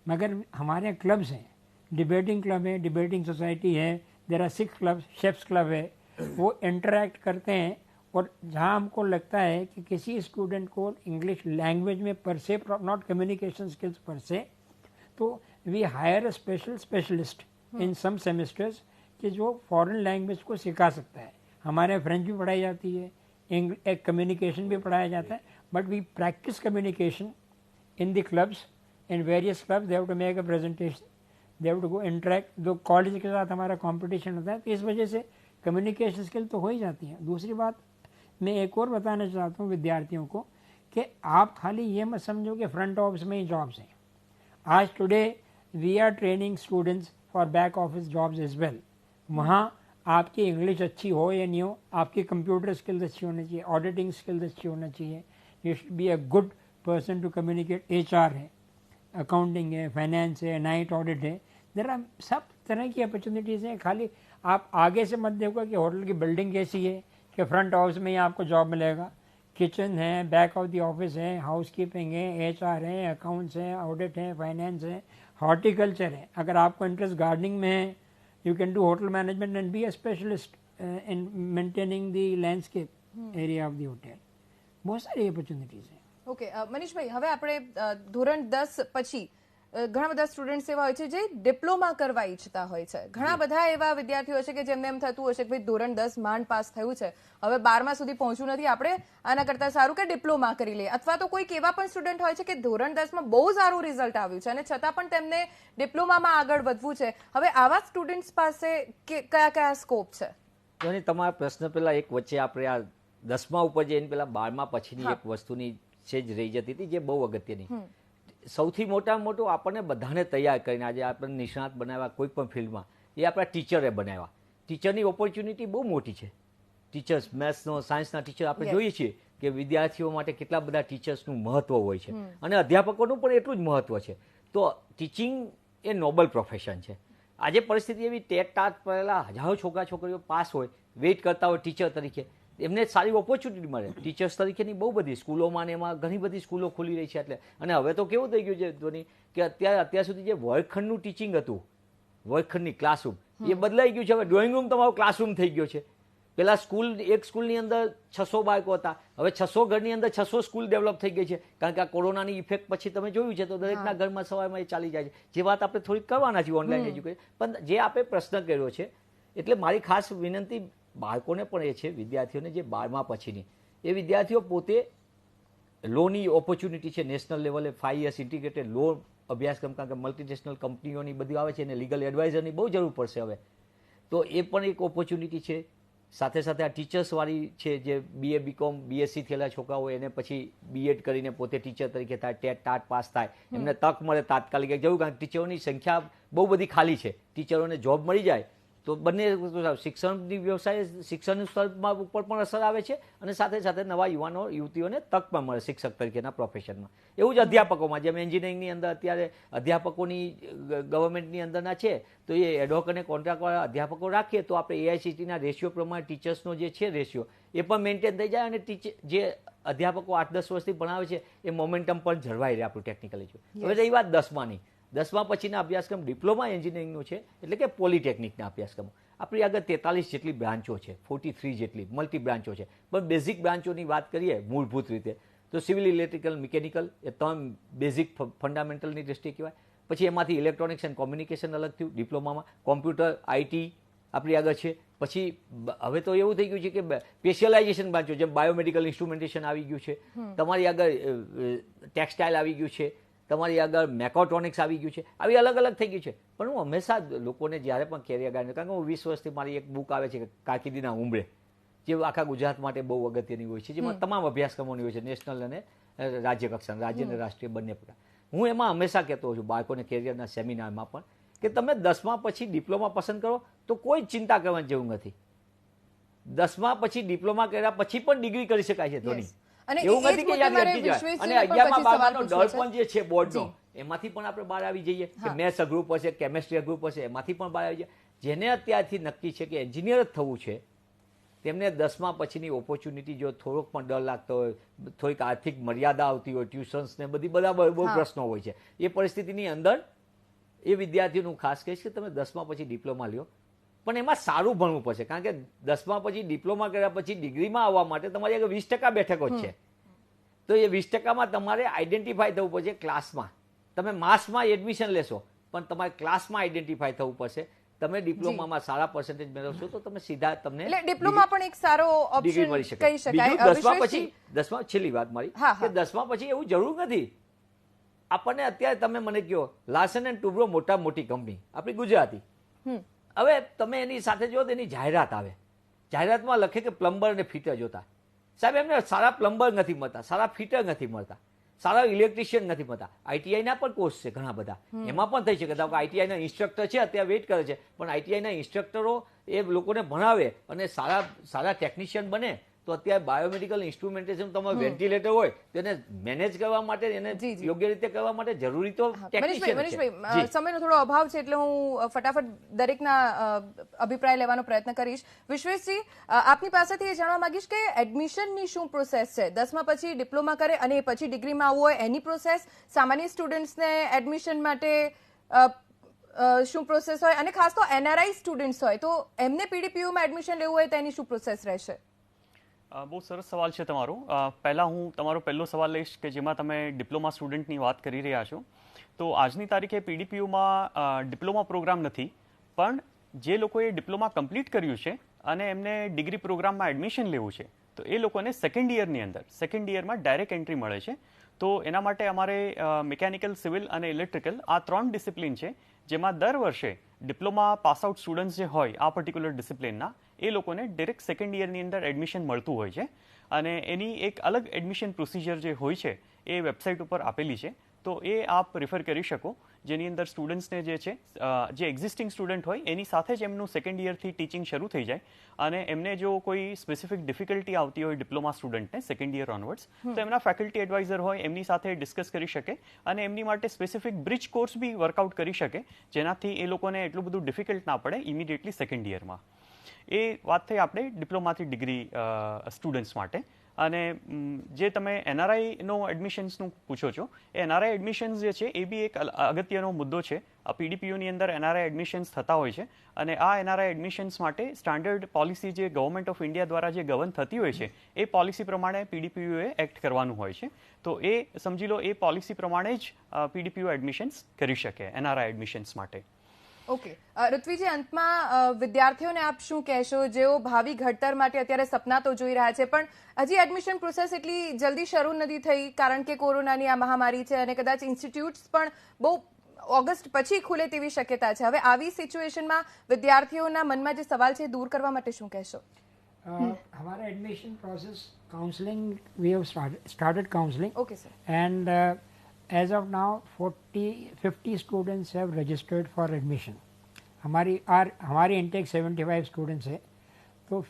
मगर हमारे क्लब्स हैं, डिबेटिंग क्लब है, डिबेटिंग सोसाइटी है, there are 6 clubs, chefs club है, वो इंटरेक्ट करते हैं। और जहाँ हमको लगता है कि किसी स्टूडेंट को इंग्लिश लैंग्वेज में पर से, नॉट कम्युनिकेशन स्किल्स पर से, तो we hire a specialist in some semesters कि जो फॉरेन लैंग्वेज को सिखा सकता है। हमारे फ्रेंच भी पढ़ाई जाती है, एक कम्युनिकेशन भी पढ़ाया जाता है, but we practice communication in the clubs, in various clubs. They have to make a presentation, they have to go interact. जो कॉलेज के साथ हमारा कंपटीशन होता है, तो इस वजह से कम्युनिकेशन स्किल तो हो ही जाती है। दूसरी बात मैं एक और बताना चाहता हूँ विद्यार्थियों को कि आप खाली ये मत समझो कि फ्रंट ऑफिस में ही जॉब्स हैं। आज today we are training students for back office jobs as well. वहाँ आपकी इंग्लिश अच्छी हो या नहीं हो, आपकी कंप्यूटर स्किल्स अच्छी होनी चाहिए, ऑडिटिंग स्किल्स अच्छी होना चाहिए, you should be a good person to communicate. HR है, अकाउंटिंग है, फाइनेंस है, नाइट ऑडिट है, देयर आर सब तरह की अपॉर्चुनिटीज़ हैं। खाली आप आगे से मत देखो कि होटल की बिल्डिंग कैसी है कि फ्रंट हाउस में ही आपको जॉब मिलेगा। किचन है, बैक ऑफ द ऑफिस है, हाउसकीपिंग है, HR है, अकाउंट्स है, ऑडिट है, फाइनेंस है, हॉर्टिकल्चर है। अगर आपको इंटरेस्ट गार्डनिंग में है, you can do hotel management and be a specialist in maintaining the landscape area of the hotel. बहुत सारी अपॉर्चुनिटीज़ हैं। ઓકે મનીષભાઈ, હવે આપણે ધોરણ 10 પછી ઘણા બધા સ્ટુડન્ટ્સ એવા હોય છે જે ડિપ્લોમા કરવા ઈચ્છતા હોય છે। ઘણા બધા એવા વિદ્યાર્થીઓ છે કે જેમને એમ થતું હશે કે ભાઈ ધોરણ 10 માંડ પાસ થયું છે, હવે 12મા સુધી પહોંચ્યું નથી, આપણે આના કરતા સારું કે ડિપ્લોમા કરી લઈએ। અથવા તો કોઈક એવા પણ સ્ટુડન્ટ હોય છે કે ધોરણ 10માં બહુ સારું રિઝલ્ટ આવ્યું છે અને છતાં પણ તેમને ડિપ્લોમામાં આગળ વધવું છે। હવે આવા સ્ટુડન્ટ્સ પાસે કયા કયા સ્કોપ છે? જોની તમારા પ્રશ્ન પહેલા એક વચ્ચે આપણે આ 10મા ઉપર જઈને પહેલા 12મા પછીની એક વસ્તુની છે જ રહી જતી હતી જે બહુ અગત્યની। સૌથી મોટામાં મોટું આપણને બધાને તૈયાર કરીને આજે આપણને નિષ્ણાત બનાવ્યા કોઈ પણ ફિલ્ડમાં, એ આપણા ટીચરે બનાવ્યા। ટીચરની ઓપોર્ચ્યુનિટી બહુ મોટી છે। ટીચર્સ, મેથ્સનો, સાયન્સના ટીચર આપણે જોઈએ છીએ કે વિદ્યાર્થીઓ માટે કેટલા બધા ટીચર્સનું મહત્વ હોય છે, અને અધ્યાપકોનું પણ એટલું જ મહત્વ છે। તો ટીચિંગ એ નોબલ પ્રોફેશન છે। આજે પરિસ્થિતિ એવી, ટેટ ટાટ પહેલાં હજારો છોકરા છોકરીઓ પાસ હોય, વેઇટ કરતા હોય ટીચર તરીકે, એમને સારી ઓપોર્ચ્યુનિટી મળે। ટીચર્સ તરીકેની બહુ બધી સ્કૂલોમાં ને એમાં ઘણી બધી સ્કૂલો ખુલી રહી છે। એટલે અને હવે તો કેવું થઈ ગયું છે ધોની કે અત્યાર સુધી જે વર્ગખંડનું ટીચિંગ હતું, વર્ગખંડની ક્લાસરૂમ, એ બદલાઈ ગયું છે। હવે ડ્રોઈંગ રૂમ તમારો ક્લાસરૂમ થઈ ગયો છે। પહેલાં એક સ્કૂલની અંદર 600 બાળકો હતા, હવે 600 ઘરની અંદર 600 સ્કૂલ ડેવલપ થઈ ગઈ છે। કારણ કે આ કોરોનાની ઇફેક્ટ પછી તમે જોયું છે તો દરેકના ઘરમાં સવારમાં એ ચાલી જાય છે। જે વાત આપણે થોડીક કરવાના છીએ ઓનલાઈન એજ્યુકેશન, પણ જે આપણે પ્રશ્ન કર્યો છે, એટલે મારી ખાસ વિનંતી બાળકોને પણ એ છે, વિદ્યાર્થીઓને જે 12મા પછીની, એ વિદ્યાર્થીઓ પોતે લોની ઓપોર્ચ્યુનિટી છે નેશનલ લેવલે 5 years ઇન્ટિગ્રેટેડ લો અભ્યાસક્રમ, કારણ કે મલ્ટીનેશનલ કંપનીઓની બધી આવે છે, એને લીગલ એડવાઇઝરની બહુ જરૂર પડશે હવે, તો એ પણ એક ઓપોર્ચ્યુનિટી છે। સાથે સાથે આ ટીચર્સવાળી છે, જે BA BCom BSc થયેલા છોકરાઓ એને પછી B.Ed કરીને પોતે ટીચર તરીકે થાય, ટેટ ટાટ પાસ થાય, એમને તક મળે તાત્કાલિક જવું, કારણ કે ટીચરોની સંખ્યા બહુ બધી ખાલી છે, ટીચરોને જોબ મળી જાય તો બંને શિક્ષણની વ્યવસાય શિક્ષણનું સ્તરમાં ઉપર પણ અસર આવે છે અને સાથે સાથે નવા યુવાનો યુવતીઓને તક પણ મળે શિક્ષક તરીકેના પ્રોફેશનમાં. એવું જ અધ્યાપકોમાં, જેમ એન્જિનિયરિંગની અંદર અત્યારે અધ્યાપકોની ગવર્મેન્ટની અંદરના છે તો એ એડહોક અને કોન્ટ્રાક્ટવાળા અધ્યાપકો રાખીએ તો આપણે એઆઈસીટીના રેશિયો પ્રમાણે ટીચર્સનો જે છે રેશિયો એ પણ મેન્ટેન થઈ જાય અને જે અધ્યાપકો 8-10 વર્ષથી ભણાવે છે એ મોમેન્ટમ પણ જળવાઈ રહે આપણું ટેકનિકલ એજ્યુકેશન. હવે રહી વાત 10માની, 10મા પછીના અભ્યાસક્રમ ડિપ્લોમા એન્જિનિયરિંગનું છે, એટલે કે પોલિટેકનિકના અભ્યાસક્રમો. આપણી આગળ 43 જેટલી બ્રાન્ચો છે, 43 જેટલી મલ્ટી બ્રાન્ચો છે. પણ બેઝિક બ્રાન્ચોની વાત કરીએ મૂળભૂત રીતે તો સિવિલ, ઇલેક્ટ્રિકલ, મિકેનિકલ એ 3 બેઝિક ફંડામેન્ટલની દ્રષ્ટિએ કહેવાય. પછી એમાંથી ઇલેક્ટ્રોનિક્સ એન્ડ કોમ્યુનિકેશન અલગ થયું ડિપ્લોમામાં, કોમ્પ્યુટર, આઈટી આપણી આગળ છે. પછી હવે તો એવું થઈ ગયું છે કે સ્પેશિયલાઇઝેશન બ્રાન્ચો, જેમ બાયોમેડિકલ ઇન્સ્ટ્રુમેન્ટેશન આવી ગયું છે, તમારી આગળ ટેક્સટાઇલ આવી ગયું છે, તમારી આગળ મેકોટ્રોનિક્સ આવી ગયું છે, આવી અલગ અલગ થઈ ગયું છે. પણ હું હંમેશા લોકોને જ્યારે પણ કેરિયર ગાઈડ, કારણ કે હું 20 વર્ષથી મારી એક બુક આવે છે કારકિર્દીના ઉંબરે, જે આખા ગુજરાત માટે બહુ અગત્યની હોય છે, જેમાં તમામ અભ્યાસક્રમોની હોય છે, નેશનલ અને રાજ્ય કક્ષાના, રાજ્ય અને રાષ્ટ્રીય બંને પ્રકાર. હું એમાં હંમેશા કહેતો હોઉં છું બાળકોને કેરિયરના સેમિનારમાં પણ કે તમે 10મા પછી ડિપ્લોમા પસંદ કરો તો કોઈ ચિંતા કરવાની જરૂર નથી. 10મા પછી ડિપ્લોમા કર્યા પછી પણ ડિગ્રી કરી શકાય છે ધોની. એવું નથી કે યાદ અટકી જાય. અને 11મા 12માનો ડર પણ જે છે બોર્ડનો, એમાંથી પણ આપણે બહાર આવી જઈએ કે મેથ્સ અઘરું હશે, કેમેસ્ટ્રી અઘરું હશે, એમાંથી પણ બહાર આવી જાય. જેને અત્યારથી નક્કી છે કે એન્જિનિયર જ થવું છે, તેમને 10મા પછીની ઓપોર્ચ્યુનિટી જો થોડોક પણ ડર લાગતો હોય, થોડીક આર્થિક મર્યાદા આવતી હોય, ટ્યુશન્સ ને બધા બહુ પ્રશ્નો હોય છે, એ પરિસ્થિતિની અંદર એ વિદ્યાર્થીઓનું ખાસ કહીશ કે તમે 10મા પછી ડિપ્લોમા લ્યો, પણ એમાં સારું ભણવું પડશે. કારણ કે 10મા પછી ડિપ્લોમા કર્યા પછી ડિગ્રીમાં આવવા માટે તમારી આગળ 20% બેઠકો જ છે. તો એ 20%માં તમારે આઈડેન્ટિફાય થવું પડશે ક્લાસમાં. તમે માસમાં એડમિશન લેશો પણ તમારે ક્લાસમાં આઈડેન્ટિફાય થવું પડશે. તમે ડિપ્લોમામાં સારા પર્સન્ટેજ મેળવશો તો તમે સીધા તમને એટલે ડિપ્લોમા પણ એક સારો ડિગ્રી ઓપ્શન મળી શકે. કહી શકાય. બીજું 10મા પછી 10મા છેલ્લી વાત મારી હા, હા. કે 10મા પછી એવું જરૂર નથી. આપણને અત્યારે તમે મને કહો લાર્સન એન્ડ ટુબ્રો મોટી કંપની આપણી ગુજરાતી, હવે તમે એની સાથે જો એની જાહેરાત આવે, જાહેરાતમાં લખે કે પ્લમ્બર અને ફિટર જોતા. સાહેબ એમને સારા પ્લમ્બર નથી મળતા, સારા ફિટર નથી મળતા, સારા ઇલેક્ટ્રિશિયન નથી મળતા. આઈટીઆઈના પણ કોર્સ છે ઘણા બધા, એમાં પણ થઈ શકે. આઈટીઆઈના ઇન્સ્ટ્રક્ટર છે અત્યારે વેઇટ કરે છે, પણ આઈટીઆઈના ઇન્સ્ટ્રક્ટરો એ લોકોને ભણાવે અને સારા ટેકનિશિયન બને તો અત્યારે બાયોમેડિકલ ઇન્સ્ટ્રુમેન્ટેશન તમારું વેન્ટિલેટર હોય તો એને મેનેજ કરવા માટે, એને યોગ્ય રીતે કરવા માટે જરૂરી તો ટેકનિશિયન છે. મનીષભાઈ, સમયનો થોડો અભાવ છે એટલે હું ફટાફટ દરેકના અભિપ્રાય લેવાનો પ્રયત્ન કરીશ. વિશ્વેશજી, આપની પાસેથી એ જાણવા માંગીશ કે એડમિશનની શું પ્રોસેસ છે? 10મા પછી ડિપ્લોમા કરે અને પછી ડિગ્રીમાં આવવું હોય એની પ્રોસેસ, સામાન્ય સ્ટુડન્ટ્સને એડમિશન માટે શું પ્રોસેસ હોય, અને ખાસ તો એનઆરઆઈ સ્ટુડન્ટ્સ હોય તો એમને પીડીપીયુમાં એડમિશન લેવું હોય તો એની શું પ્રોસેસ રહેશે? બહુ સરસ સવાલ છે તમારો. પહેલાં હું તમારો પહેલો સવાલ લઈશ કે જેમાં તમે ડિપ્લોમા સ્ટુડન્ટની વાત કરી રહ્યા છો. તો આજની તારીખે પીડીપીયુમાં ડિપ્લોમા પ્રોગ્રામ નથી, પણ જે લોકોએ ડિપ્લોમા કમ્પ્લીટ કર્યું છે અને એમને ડિગ્રી પ્રોગ્રામમાં એડમિશન લેવું છે તો એ લોકોને સેકન્ડ યરમાં ડાયરેક્ટ એન્ટ્રી મળે છે. તો એના માટે અમારે મિકેનિકલ, સિવિલ અને ઇલેક્ટ્રિકલ આ 3 ડિસિપ્લિન છે, જેમાં દર વર્ષે ડિપ્લોમા પાસ આઉટ સ્ટુડન્ટ્સ જે હોય આ પર્ટિક્યુલર ડિસિપ્લિનના, એ લોકોને ડાયરેક્ટ સેકન્ડ યરની અંદર એડમિશન મળતું હોય છે. અને એની એક અલગ એડમિશન પ્રોસિજર જે હોય છે એ વેબસાઇટ ઉપર આપેલી છે, તો એ આપ રિફર કરી શકો, જેની અંદર સ્ટુડન્ટ્સને જે છે, જે એક્ઝિસ્ટિંગ સ્ટુડન્ટ હોય એની સાથે જ એમનું સેકન્ડ યરથી ટીચિંગ શરૂ થઈ જાય. અને એમને જો કોઈ સ્પેસિફિક ડિફિકલ્ટી આવતી હોય ડિપ્લોમા સ્ટુડન્ટને સેકન્ડ યર ઓનવર્ડ્સ, તો એમના ફેકલ્ટી એડવાઇઝર હોય એમની સાથે ડિસ્કસ કરી શકે અને એમની માટે સ્પેસિફિક બ્રિજ કોર્સ બી વર્કઆઉટ કરી શકે, જેનાથી એ લોકોને એટલું બધું ડિફિકલ્ટ ના પડે ઇમિડિયેટલી સેકન્ડ યરમાં. એ વાત થઈ આપણે ડિપ્લોમાથી ડિગ્રી સ્ટુડન્ટ્સ માટે. અને જે તમે એનઆરઆઈનો એડમિશન્સનું પૂછો છો, એ એનઆરઆઈ એડમિશન્સ જે છે એ બી એક અગત્યનો મુદ્દો છે. આ પીડીપીયુની અંદર એનઆરઆઈ એડમિશન્સ થતા હોય છે અને આ એનઆરઆઈ એડમિશન્સ માટે સ્ટાન્ડર્ડ પોલિસી જે ગવર્મેન્ટ ઓફ ઇન્ડિયા દ્વારા જે ગવર્ન થતી હોય છે એ પોલિસી પ્રમાણે પીડીપીયુએ એક્ટ કરવાનું હોય છે. તો એ સમજી લો એ પોલિસી પ્રમાણે જ પીડીપીયુ એડમિશન્સ કરી શકે એનઆરઆઈ એડમિશન્સ માટે. ઓકે, ઋત્વીજી, અંતમાં વિદ્યાર્થીઓને આપ શું કહેશો જેઓ ભાવિ ઘડતર માટે અત્યારે સપના તો જોઈ રહ્યા છે પણ હજી એડમિશન પ્રોસેસ એટલી જલ્દી શરૂ નથી થઈ કારણ કે કોરોનાની આ મહામારી છે અને કદાચ ઇન્સ્ટિટ્યૂટ્સ પણ બહુ ઓગસ્ટ પછી ખુલે તેવી શક્યતા છે. હવે આવી સિચ્યુએશનમાં વિદ્યાર્થીઓના મનમાં જે સવાલ છે દૂર કરવા માટે શું કહેશો? हमारा admission process counselling, we have started counseling. Okay, sir. And as of now 50 students have registered for admission. हमारी इनटेक 75 स्टूडेंट्स है, तो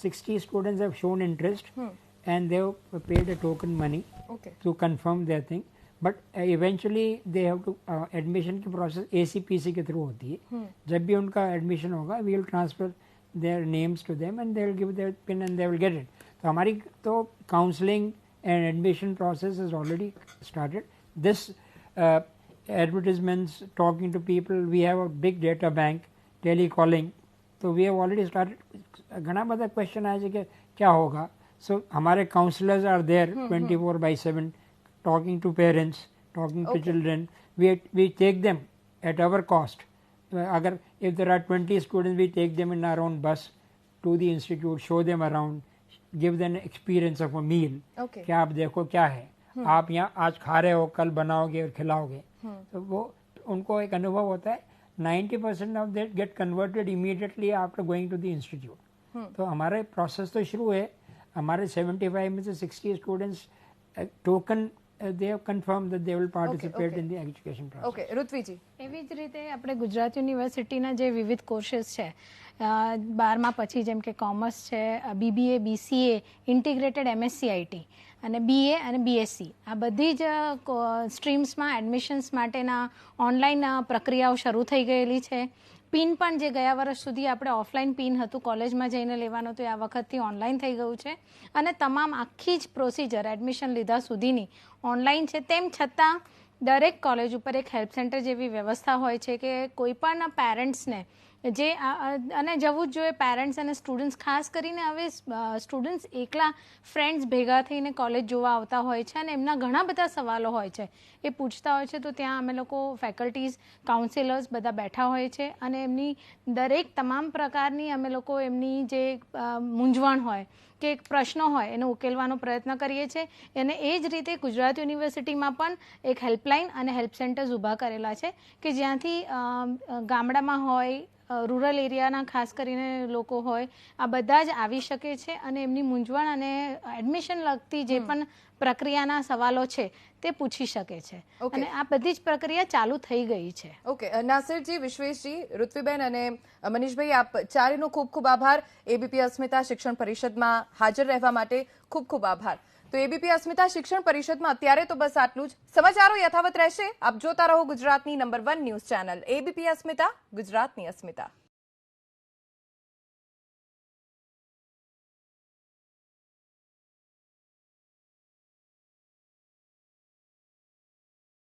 60 students have shown interest and they have paid a token money to confirm their thing, but eventually they have to admission की process ACPC के through होती है. जब भी उनका एडमिशन होगा we will transfer their names to them and they will give their pin and they will get it. तो हमारी तो counselling and admission process has already started. This advertisements, talking to people, we have a big data bank, telecalling, so we have already started. घना बड़ा question आया कि क्या होगा. So हमारे counselors are there 24/7 talking to parents, talking to children. We take them at our cost. अगर if there are 20 students, we take them in our own bus to the institute, show them around, give them experience of a meal. कि आप देखो क्या है, आप यहाँ आज खा रहे हो, कल बनाओगे और खिलाओगे. तो वो उनको एक अनुभव होता है. 90% of that get converted immediately after going to the institute. तो हमारे प्रोसेस तो शुरू है. हमारे 75 में से 60 students token they have confirmed that they will participate in the education process. Okay, Rutviji. એવી જ રીતે આપણે ગુજરાત યુનિવર્સિટીના જે વિવિધ કોર્सेस છે 12મા પછી, જેમ કે કોમર્સ છે, BBA, BCA, integrated MSc IT અને BA અને BSc, આ બધી જ સ્ટ્રીમ્સમાં એડમિશન્સ માટેના ઓનલાઈન પ્રક્રિયાઓ શરૂ થઈ ગયેલી છે. પિન પણ જે ગયા વર્ષ સુધી આપણે ઓફલાઈન પિન હતું કોલેજમાં જઈને લેવાનું હતું, આ વખતથી ઓનલાઈન થઈ ગયું છે. અને તમામ આખી જ પ્રોસિજર એડમિશન લીધા સુધીની ઓનલાઈન છે. તેમ છતાં દરેક કોલેજ ઉપર એક હેલ્પ સેન્ટર જેવી વ્યવસ્થા હોય છે કે કોઈ પણ પેરેન્ટ્સને જે અને જવું જ જોઈએ. પેરેન્ટ્સ અને સ્ટુડન્ટ્સ, ખાસ કરીને હવે સ્ટુડન્ટ્સ એકલા ફ્રેન્ડ્સ ભેગા થઈને કોલેજ જોવા આવતા હોય છે અને એમના ઘણા બધા સવાલો હોય છે, એ પૂછતા હોય છે. તો ત્યાં અમે લોકો ફેકલ્ટીઝ, કાઉન્સિલર્સ બધા બેઠા હોય છે અને એમની દરેક તમામ પ્રકારની અમે લોકો એમની જે મૂંઝવણ હોય કે પ્રશ્નો હોય એને ઉકેલવાનો પ્રયત્ન કરીએ છીએ. અને એ જ રીતે ગુજરાત યુનિવર્સિટીમાં પણ એક હેલ્પલાઇન અને હેલ્પ સેન્ટર્સ ઊભા કરેલા છે કે જ્યાંથી ગામડામાં હોય, રૂરલ એરિયાના ખાસ કરીને લોકો હોય, આ બધા જ આવી શકે છે અને એમની મૂંઝવણ અને એડમિશન લગતી જે પણ પ્રક્રિયાના સવાલો છે તે પૂછી શકે છે. અને આ બધી જ પ્રક્રિયા ચાલુ થઈ ગઈ છે. ઓકે, નાસિરજી, વિશ્વેશજી, ઋત્વીબેન અને મનીષભાઈ, આપ ચારેયનો ખૂબ ખૂબ આભાર. ABP અસ્મિતા શિક્ષણ પરિષદમાં હાજર રહેવા માટે ખૂબ ખૂબ આભાર. તો ABP અસ્મિતા શિક્ષણ પરિષદમાં અત્યારે તો બસ આટલું જ. સમાચારો યથાવત રહેશે. આપ જોતા રહો ગુજરાતની નંબર 1 ન્યૂઝ ચેનલ ABP અસ્મિતા, ગુજરાતની અસ્મિતા.